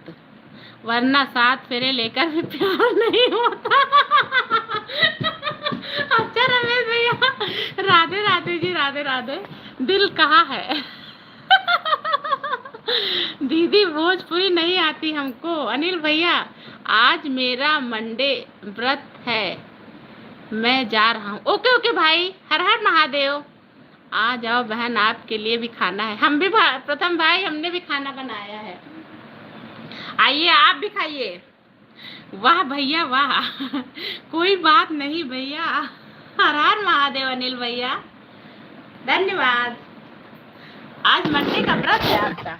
B: वरना 7 फेरे लेकर भी प्यार नहीं होता। अच्छा रमेश भैया, राधे राधे जी, राधे राधे। दिल कहाँ है? दीदी भोजपुरी नहीं आती हमको। अनिल भैया, आज मेरा मंडे व्रत है, मैं जा रहा हूँ। ओके ओके भाई, हर हर महादेव। आ जाओ बहन, आपके लिए भी खाना है। हम भी प्रथम भाई, हमने भी खाना बनाया है, आइए आप भी खाइए। वाह भैया वाह। कोई बात नहीं भैया, हर हर महादेव अनिल भैया, धन्यवाद। आज मंडे का व्रत है आपका।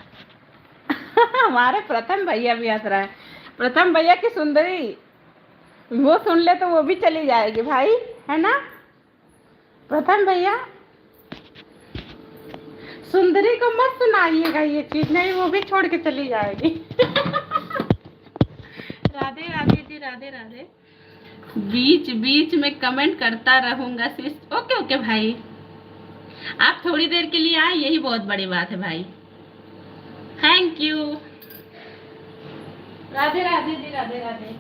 B: हमारे प्रथम भैया भी हंस रहा है। प्रथम भैया की सुंदरी वो सुन ले तो वो भी चली जाएगी भाई, है ना प्रथम भैया? सुंदरी को मत सुनाइएगा ये चीज, नहीं वो भी छोड़ के चली जाएगी। राधे राधे जी, राधे राधे। बीच बीच में कमेंट करता रहूंगा सिस। ओके ओके भाई, आप थोड़ी देर के लिए आए, यही बहुत बड़ी बात है भाई। Thank you. राधे राधे जी, राधे राधे।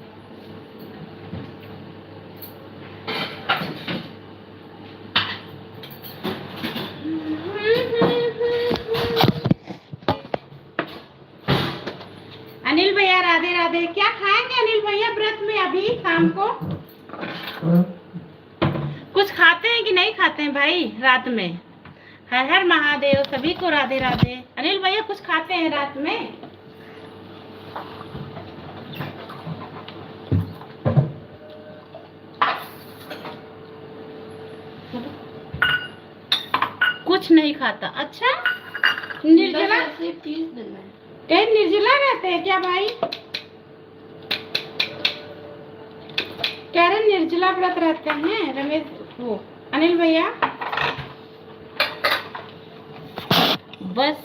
B: अनिल भैया राधे राधे। क्या खाएंगे अनिल भैया व्रत में अभी शाम को? कुछ खाते हैं कि नहीं खाते हैं भाई रात में? हर हर महादेव, सभी को राधे राधे। अनिल भैया कुछ खाते हैं रात में? कुछ नहीं खाता। अच्छा, निर्जला कहीं निर्जला रहते हैं क्या भाई? कह रहे निर्जला व्रत रहते हैं रमेश वो अनिल भैया। बस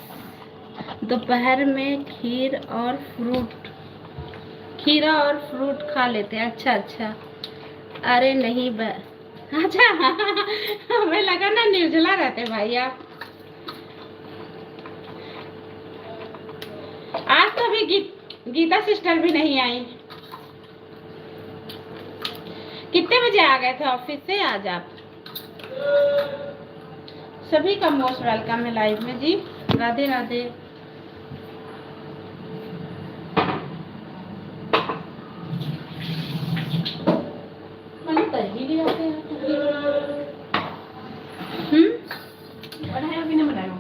B: दोपहर में खीरा और फ्रूट खा लेते हैं। अच्छा अच्छा, अरे नहीं अच्छा। हमें लगा ना निर्जला रहते भाई आप। आज तो अभी गीता सिस्टर भी नहीं आई। कितने बजे आ गए थे ऑफिस से आज आप? सभी का मोस्ट वेलकम है लाइव में जी, राधे राधे।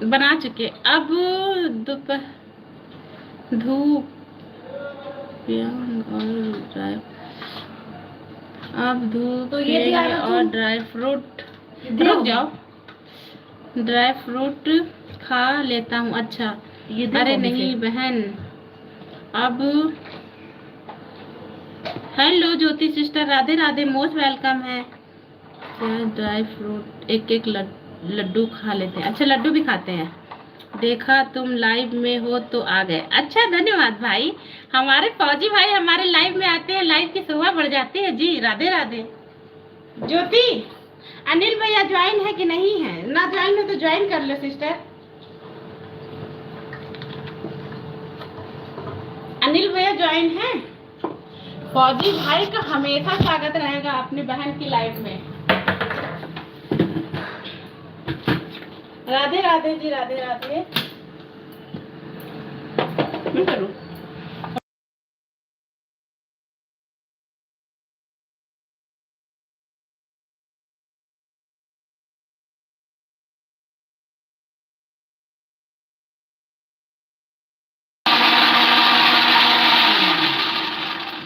B: बना चुके। अब दोपहर धूप और ड्राई, अब धूप
A: तो ये दिया ना
B: और
A: तुम?
B: ड्राई फ्रूट, रुक जाओ, ड्राई फ्रूट खा लेता हूँ। अच्छा
A: ये
B: अरे नहीं बहन, अब hello Jyoti sister, Radhe Radhe, most welcome है। क्या ड्राई फ्रूट एक एक लड्डू खा लेते हैं? अच्छा लड्डू भी खाते हैं, देखा तुम लाइव में हो तो आ गए। अच्छा धन्यवाद भाई, हमारे फौजी भाई हमारे लाइव में आते हैं, लाइव की शोभा बढ़ जाती है जी। राधे राधे। ज्योति अनिल भैया ज्वाइन है कि नहीं है? ना ज्वाइन हो तो ज्वाइन कर लो सिस्टर। अनिल भैया ज्वाइन है। फौजी भाई का हमेशा स्वागत रहेगा अपनी बहन की लाइफ में। राधे राधे जी, राधे राधे। मैं करूं?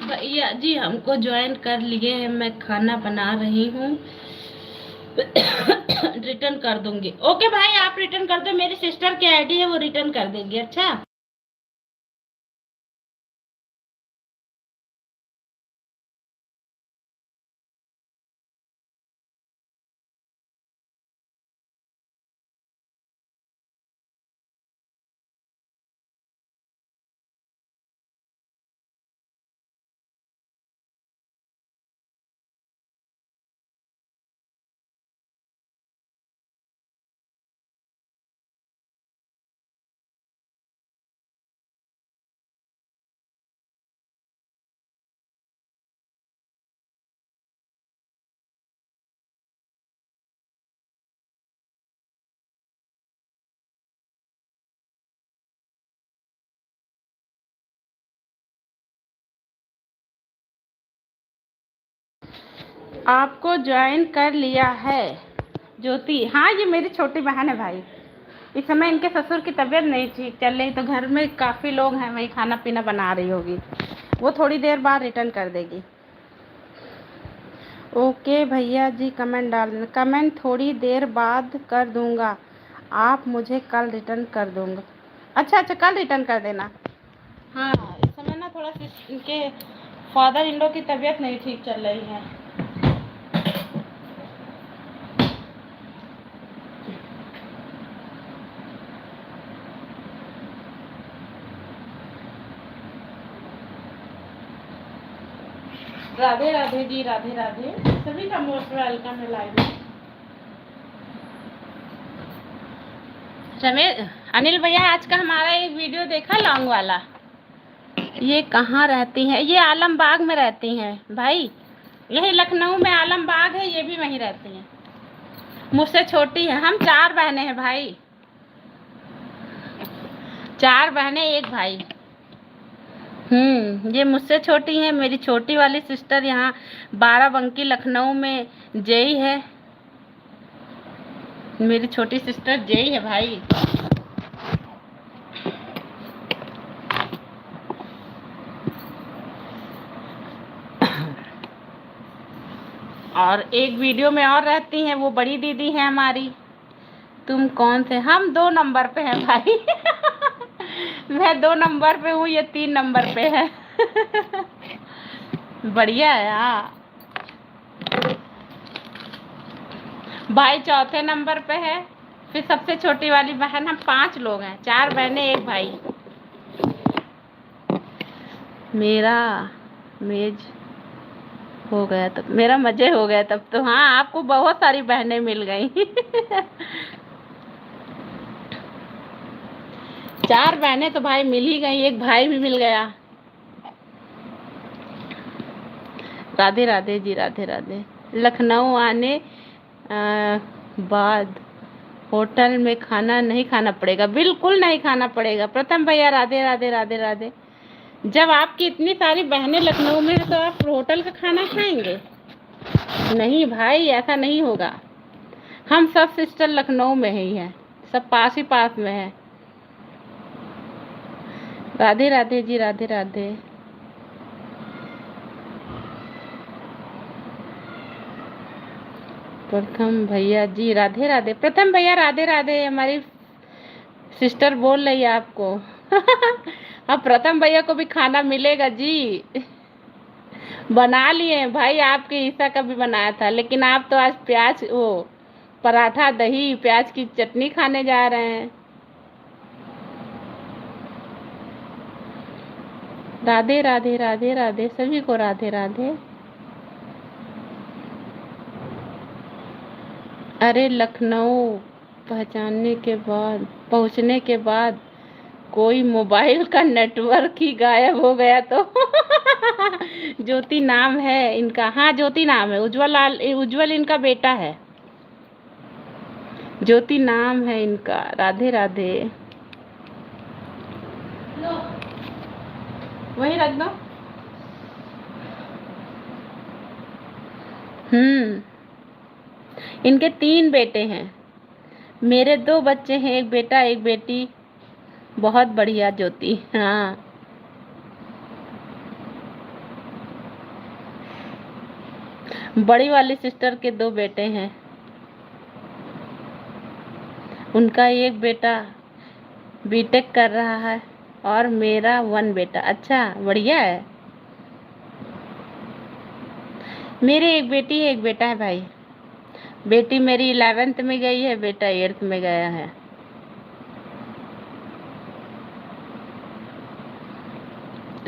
B: भैया जी हमको ज्वाइन कर लिए हैं, मैं खाना बना रही हूँ, रिटर्न कर दूंगी। ओके भाई आप रिटर्न कर दो, मेरी सिस्टर की आईडी है वो रिटर्न कर देगी। अच्छा आपको ज्वाइन कर लिया है ज्योति। हाँ ये मेरी छोटी बहन है भाई, इस समय इनके ससुर की तबीयत नहीं ठीक चल रही, तो घर में काफ़ी लोग हैं, वही खाना पीना बना रही होगी, वो थोड़ी देर बाद रिटर्न कर देगी। ओके भैया जी कमेंट डाल देना, कमेंट थोड़ी देर बाद कर दूंगा, आप मुझे कल रिटर्न कर दूंगा। अच्छा अच्छा कल रिटर्न कर देना। हाँ इस समय ना थोड़ा सी इनके फादर इन लॉ की तबीयत नहीं ठीक चल रही है। राधे राधे जी, राधे राधे, सभी का मोस्ट वेलकम है लाइव में। रमेश अनिल भैया आज का हमारा एक वीडियो देखा लॉन्ग वाला? ये कहाँ रहती हैं? ये आलमबाग में रहती हैं भाई, यही लखनऊ में आलमबाग है, ये भी वहीं रहती हैं, मुझसे छोटी है। हम 4 बहनें हैं भाई, 4 बहनें 1 भाई। ये मुझसे छोटी है, मेरी छोटी वाली सिस्टर यहाँ 12 लखनऊ में जेई है, मेरी छोटी सिस्टर जेई है भाई। और एक वीडियो में और रहती हैं, वो बड़ी दीदी है हमारी। तुम कौन से? हम 2 नंबर पे हैं भाई। मैं 2 नंबर पे हूँ, ये 3 नंबर पे है। बढ़िया है। हाँ भाई चौथे नंबर पे है, फिर सबसे छोटी वाली बहन, हम 5 लोग हैं, 4 बहनें 1 भाई। मेरा मेज हो गया तब, मेरा मजे हो गया तब तो। हाँ आपको बहुत सारी बहनें मिल गई। 4 बहनें तो भाई मिल ही गई, 1 भाई भी मिल गया। राधे राधे जी, राधे राधे। लखनऊ आने बाद होटल में खाना नहीं खाना पड़ेगा? बिल्कुल नहीं खाना पड़ेगा प्रथम भैया। राधे राधे, राधे राधे। जब आपकी इतनी सारी बहनें लखनऊ में है तो आप होटल का खाना खाएंगे? नहीं भाई ऐसा नहीं होगा, हम सब सिस्टर लखनऊ में ही हैं, सब पास ही पास में है। राधे राधे जी, राधे राधे। प्रथम भैया जी राधे राधे। प्रथम भैया राधे राधे। हमारी सिस्टर बोल रही है आपको। अब प्रथम भैया को भी खाना मिलेगा जी। बना लिए हैं भाई, आपके ईसा का भी बनाया था, लेकिन आप तो आज प्याज वो पराठा दही प्याज की चटनी खाने जा रहे हैं। राधे राधे, राधे राधे, सभी को राधे राधे। अरे लखनऊ पहुंचने के बाद कोई मोबाइल का नेटवर्क ही गायब हो गया तो। ज्योति नाम है इनका। हाँ ज्योति नाम है। उज्जवल इनका बेटा है। ज्योति नाम है इनका। राधे राधे। वही रख दो। इनके 3 बेटे हैं। मेरे 2 बच्चे हैं, एक बेटा एक बेटी। बहुत बढ़िया ज्योति। हाँ बड़ी वाली सिस्टर के 2 बेटे हैं। उनका एक बेटा बीटेक कर रहा है और मेरा 1 बेटा। अच्छा बढ़िया है। मेरी एक बेटी है एक बेटा है भाई। बेटी मेरी 11th में गई है, बेटा 8th में गया है।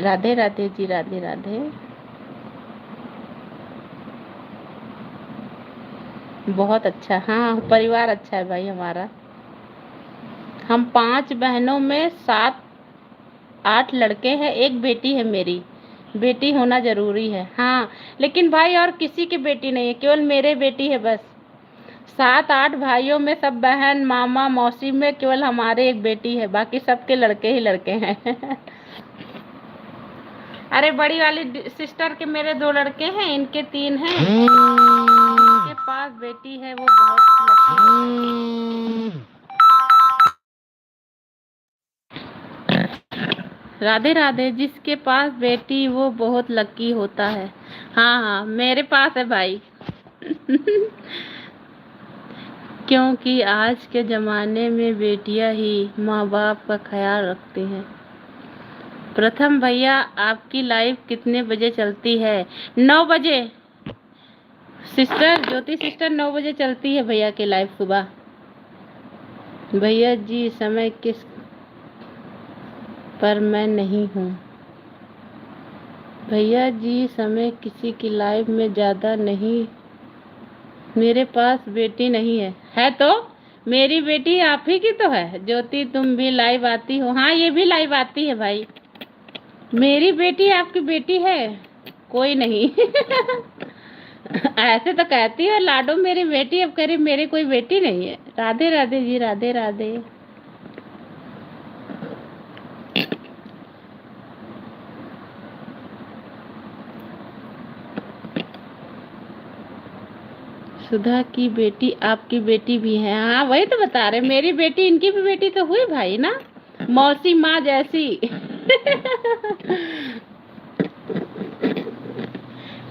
B: राधे राधे जी, राधे राधे। बहुत अच्छा। हाँ परिवार अच्छा है भाई हमारा। हम 5 बहनों में 7-8 लड़के हैं, एक बेटी है मेरी। बेटी होना जरूरी है। हाँ लेकिन भाई और किसी की बेटी नहीं है, केवल मेरे बेटी है बस। 7-8 भाइयों में सब बहन मामा मौसी में केवल हमारे एक बेटी है, बाकी सबके लड़के ही लड़के हैं। अरे बड़ी वाली सिस्टर के मेरे 2 लड़के हैं, इनके 3 हैं। इनके पास बेटी है, वो बहुत लकी है। राधे राधे। जिसके पास बेटी वो बहुत लकी होता है। हाँ हाँ मेरे पास है भाई। क्योंकि आज के ज़माने में बेटियां ही माँ बाप का ख्याल रखती हैं। प्रथम भैया आपकी लाइव कितने बजे चलती है? 9 बजे। सिस्टर ज्योति सिस्टर 9 बजे चलती है भैया की लाइव सुबह। भैया जी समय किस पर मैं नहीं हूँ। भैया जी समय किसी की लाइव में ज़्यादा नहीं। मेरे पास बेटी नहीं है। है तो मेरी बेटी आप ही की तो है। ज्योति तुम भी लाइव आती हो? हाँ ये भी लाइव आती है भाई। मेरी बेटी आपकी बेटी है? कोई नहीं। ऐसे तो कहती है लाडो मेरी बेटी, अब कह रही मेरी कोई बेटी नहीं है। राधे राधे जी, राधे राधे। सुधा की बेटी आपकी बेटी भी है? हाँ वही तो बता रहे, मेरी बेटी इनकी भी बेटी तो हुई भाई ना, मौसी माँ जैसी।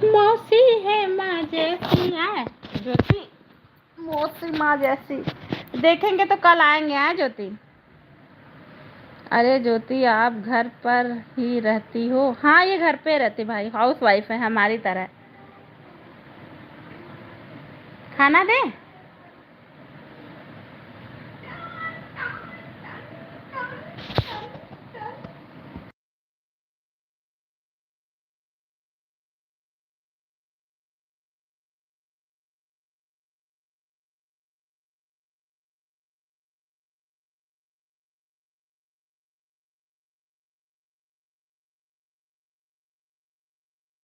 B: मौसी है माँ जैसी है ज्योति, मौसी माँ जैसी। देखेंगे तो कल आएंगे। हैं ज्योति? अरे ज्योति आप घर पर ही रहती हो? हाँ ये घर पे रहती भाई, हाउस वाइफ है हमारी तरह। खाना दे। है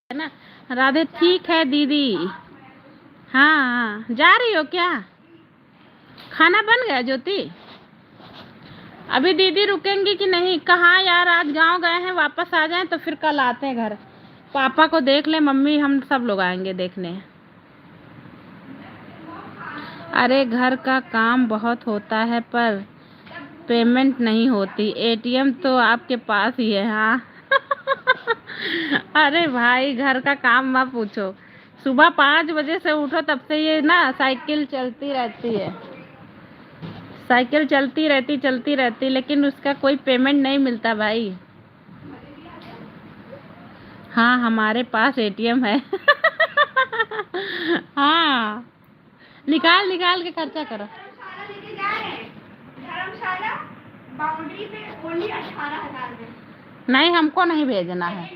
B: ना? राधे ठीक है दीदी। हाँ हाँ जा रही हो क्या? खाना बन गया ज्योति? अभी दीदी रुकेंगी कि नहीं? कहाँ यार, आज गांव गए हैं, वापस आ जाएं तो फिर कल आते हैं घर। पापा को देख ले, मम्मी हम सब लोग आएंगे देखने। अरे घर का काम बहुत होता है पर पेमेंट नहीं होती। एटीएम तो आपके पास ही है। हाँ अरे भाई घर का काम मत पूछो। सुबह 5 बजे से उठो तब से ये ना साइकिल चलती रहती है। साइकिल चलती रहती लेकिन उसका कोई पेमेंट नहीं मिलता भाई। हाँ हमारे पास एटीएम है हाँ निकाल निकाल के खर्चा करो। धर्मशाला बाउंड्री पे ओनली 18,000 में। नहीं हमको नहीं भेजना है।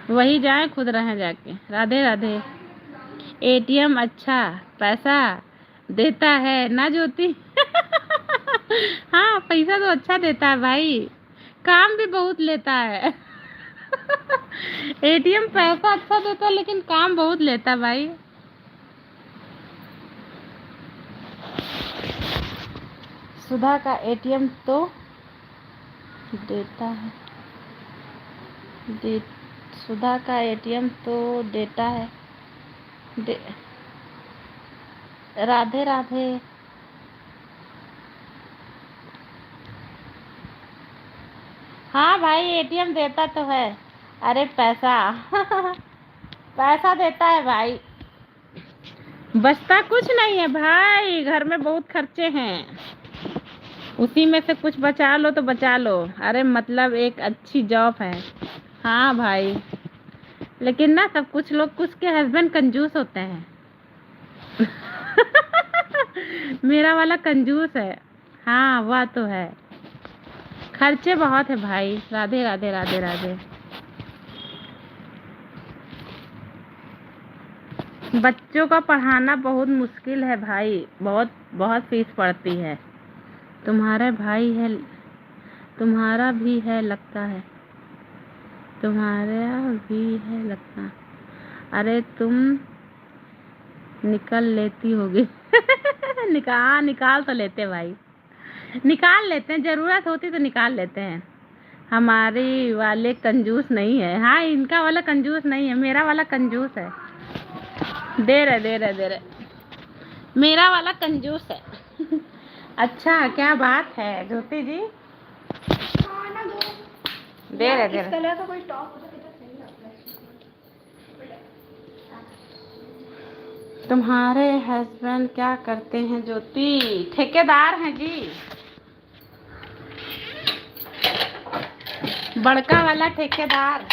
B: वही जाए खुद रहे जाके। राधे राधे। एटीएम अच्छा पैसा देता है ना ज्योति हाँ पैसा तो अच्छा देता है भाई, काम भी बहुत लेता है एटीएम पैसा अच्छा देता है लेकिन काम बहुत लेता है भाई। सुधा का एटीएम तो देता है सुधा का एटीएम तो देता है राधे राधे। हाँ भाई एटीएम देता तो है। अरे पैसा पैसा देता है भाई, बचता कुछ नहीं है भाई। घर में बहुत खर्चे हैं, उसी में से कुछ बचा लो तो बचा लो। अरे मतलब एक अच्छी जॉब है। हाँ भाई लेकिन ना सब कुछ लोग कुछ के हस्बैंड कंजूस होते हैं मेरा वाला कंजूस है। हाँ वह तो है, खर्चे बहुत है भाई। राधे राधे राधे राधे। बच्चों का पढ़ाना बहुत मुश्किल है भाई, बहुत बहुत फीस पड़ती है। तुम्हारा भाई है, तुम्हारा भी है लगता है, तुम्हारा भी है लगता। अरे तुम निकल लेती होगी निकाल तो लेते भाई, निकाल लेते हैं, जरूरत होती तो निकाल लेते हैं। हमारे वाले कंजूस नहीं है। हाँ इनका वाला कंजूस नहीं है, मेरा वाला कंजूस है। दे रहे मेरा वाला कंजूस है अच्छा क्या बात है ज्योति जी। दे रहे का कोई टॉप तुम्हारे हस्बैंड क्या करते हैं ज्योति? ठेकेदार हैं जी, बड़का वाला ठेकेदार।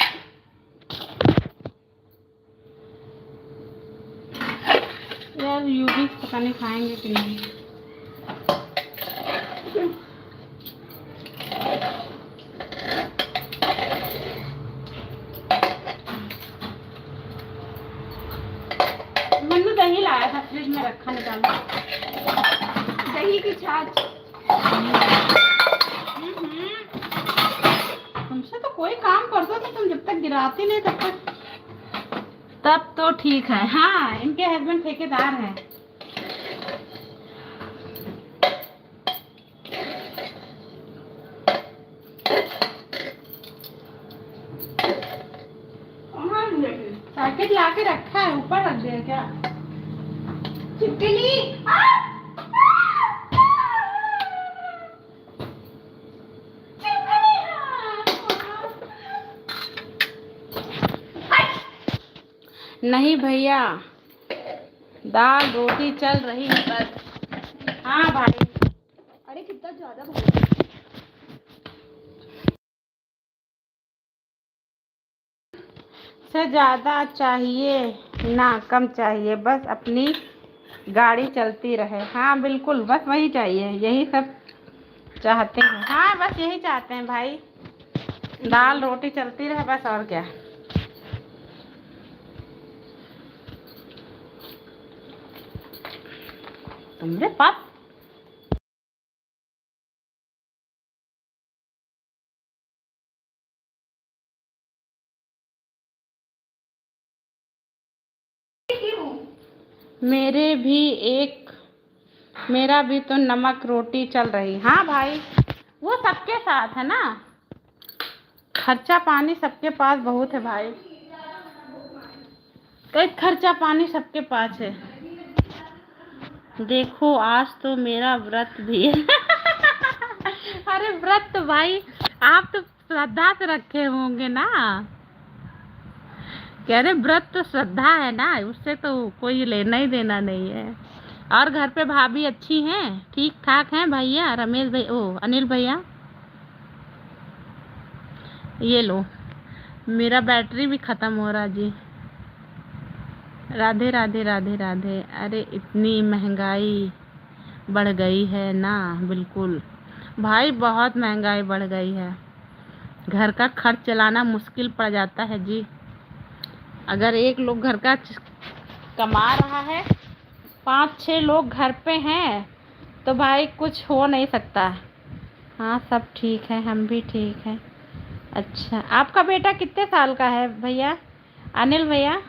B: यार यूबी पता नहीं खाएंगे कि नहीं। मैंने दही लाया था, फ्रिज में रखा, निकाल दही की छाछ। तुमसे तो कोई काम कर दो तो तुम जब तक गिराती नहीं तब तो ठीक है। हाँ इनके हस्बैंड ठेकेदार हैं। पैकेट ला के रखा है, ऊपर रख दिया क्या? छिपकली नहीं भैया, दाल रोटी चल रही है बस। हाँ भाई। अरे कितना ज्यादा भाई, से ज्यादा चाहिए ना कम चाहिए, बस अपनी गाड़ी चलती रहे। हाँ बिल्कुल, बस वही चाहिए, यही सब चाहते हैं। हाँ बस यही चाहते हैं भाई, दाल रोटी चलती रहे बस, और क्या। तुम्हारे पास मेरा भी तो नमक रोटी चल रही। हाँ भाई वो सबके साथ है ना, खर्चा पानी सबके पास बहुत है भाई, कई खर्चा पानी सबके पास है। देखो आज तो मेरा व्रत भी है। अरे व्रत तो भाई आप तो श्रद्धा से रखे होंगे ना। कह रहे व्रत तो श्रद्धा है ना, उससे तो कोई लेना ही देना नहीं है। और घर पे भाभी अच्छी हैं, ठीक ठाक हैं भैया, रमेश भाई, ओ अनिल भैया। ये लो, मेरा बैटरी भी खत्म हो रहा जी। राधे राधे राधे राधे। अरे इतनी महंगाई बढ़ गई है ना, बिल्कुल भाई बहुत महंगाई बढ़ गई है। घर का खर्च चलाना मुश्किल पड़ जाता है जी। अगर एक लोग घर का कमा रहा है, 5-6 लोग घर पे हैं, तो भाई कुछ हो नहीं सकता। हाँ सब ठीक है, हम भी ठीक हैं। अच्छा आपका बेटा कितने साल का है भैया, अनिल भैया?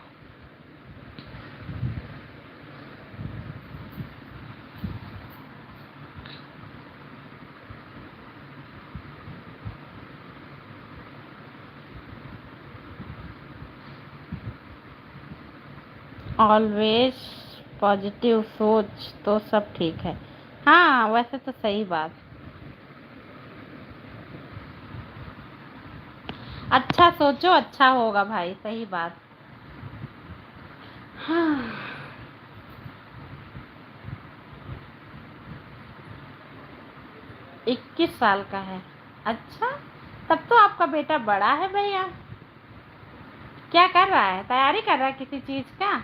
B: ऑलवेज पॉजिटिव सोच तो सब ठीक है। हाँ वैसे तो सही बात। अच्छा सोचो अच्छा होगा भाई, सही बात। हाँ 21 साल का है। अच्छा तब तो आपका बेटा बड़ा है भैया। क्या कर रहा है, तैयारी कर रहा है किसी चीज का?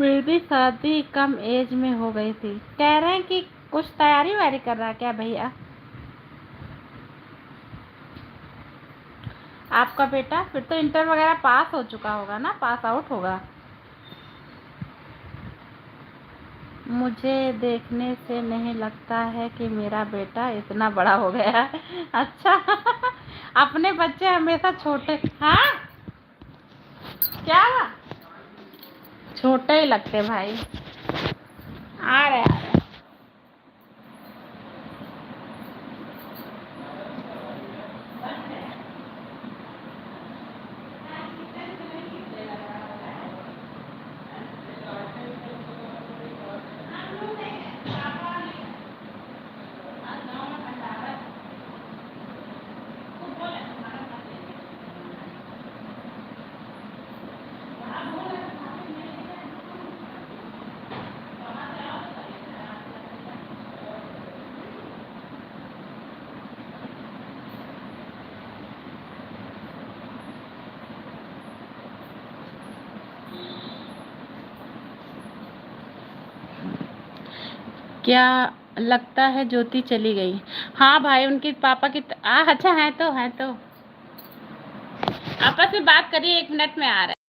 B: मेरी शादी कम एज में हो गई थी, कह रहे हैं कि कुछ तैयारी वारी कर रहा है क्या भैया आपका बेटा? फिर तो इंटर वगैरह पास हो चुका होगा ना, पास आउट होगा। मुझे देखने से नहीं लगता है कि मेरा बेटा इतना बड़ा हो गया है। अच्छा अपने बच्चे हमेशा छोटे, हाँ क्या हुआ? छोटे ही लगते भाई। आ रहे आ रहे। क्या लगता है ज्योति चली गई? हाँ भाई उनके पापा की अच्छा है तो आपस में बात करिए, 1 मिनट में आ रहा है।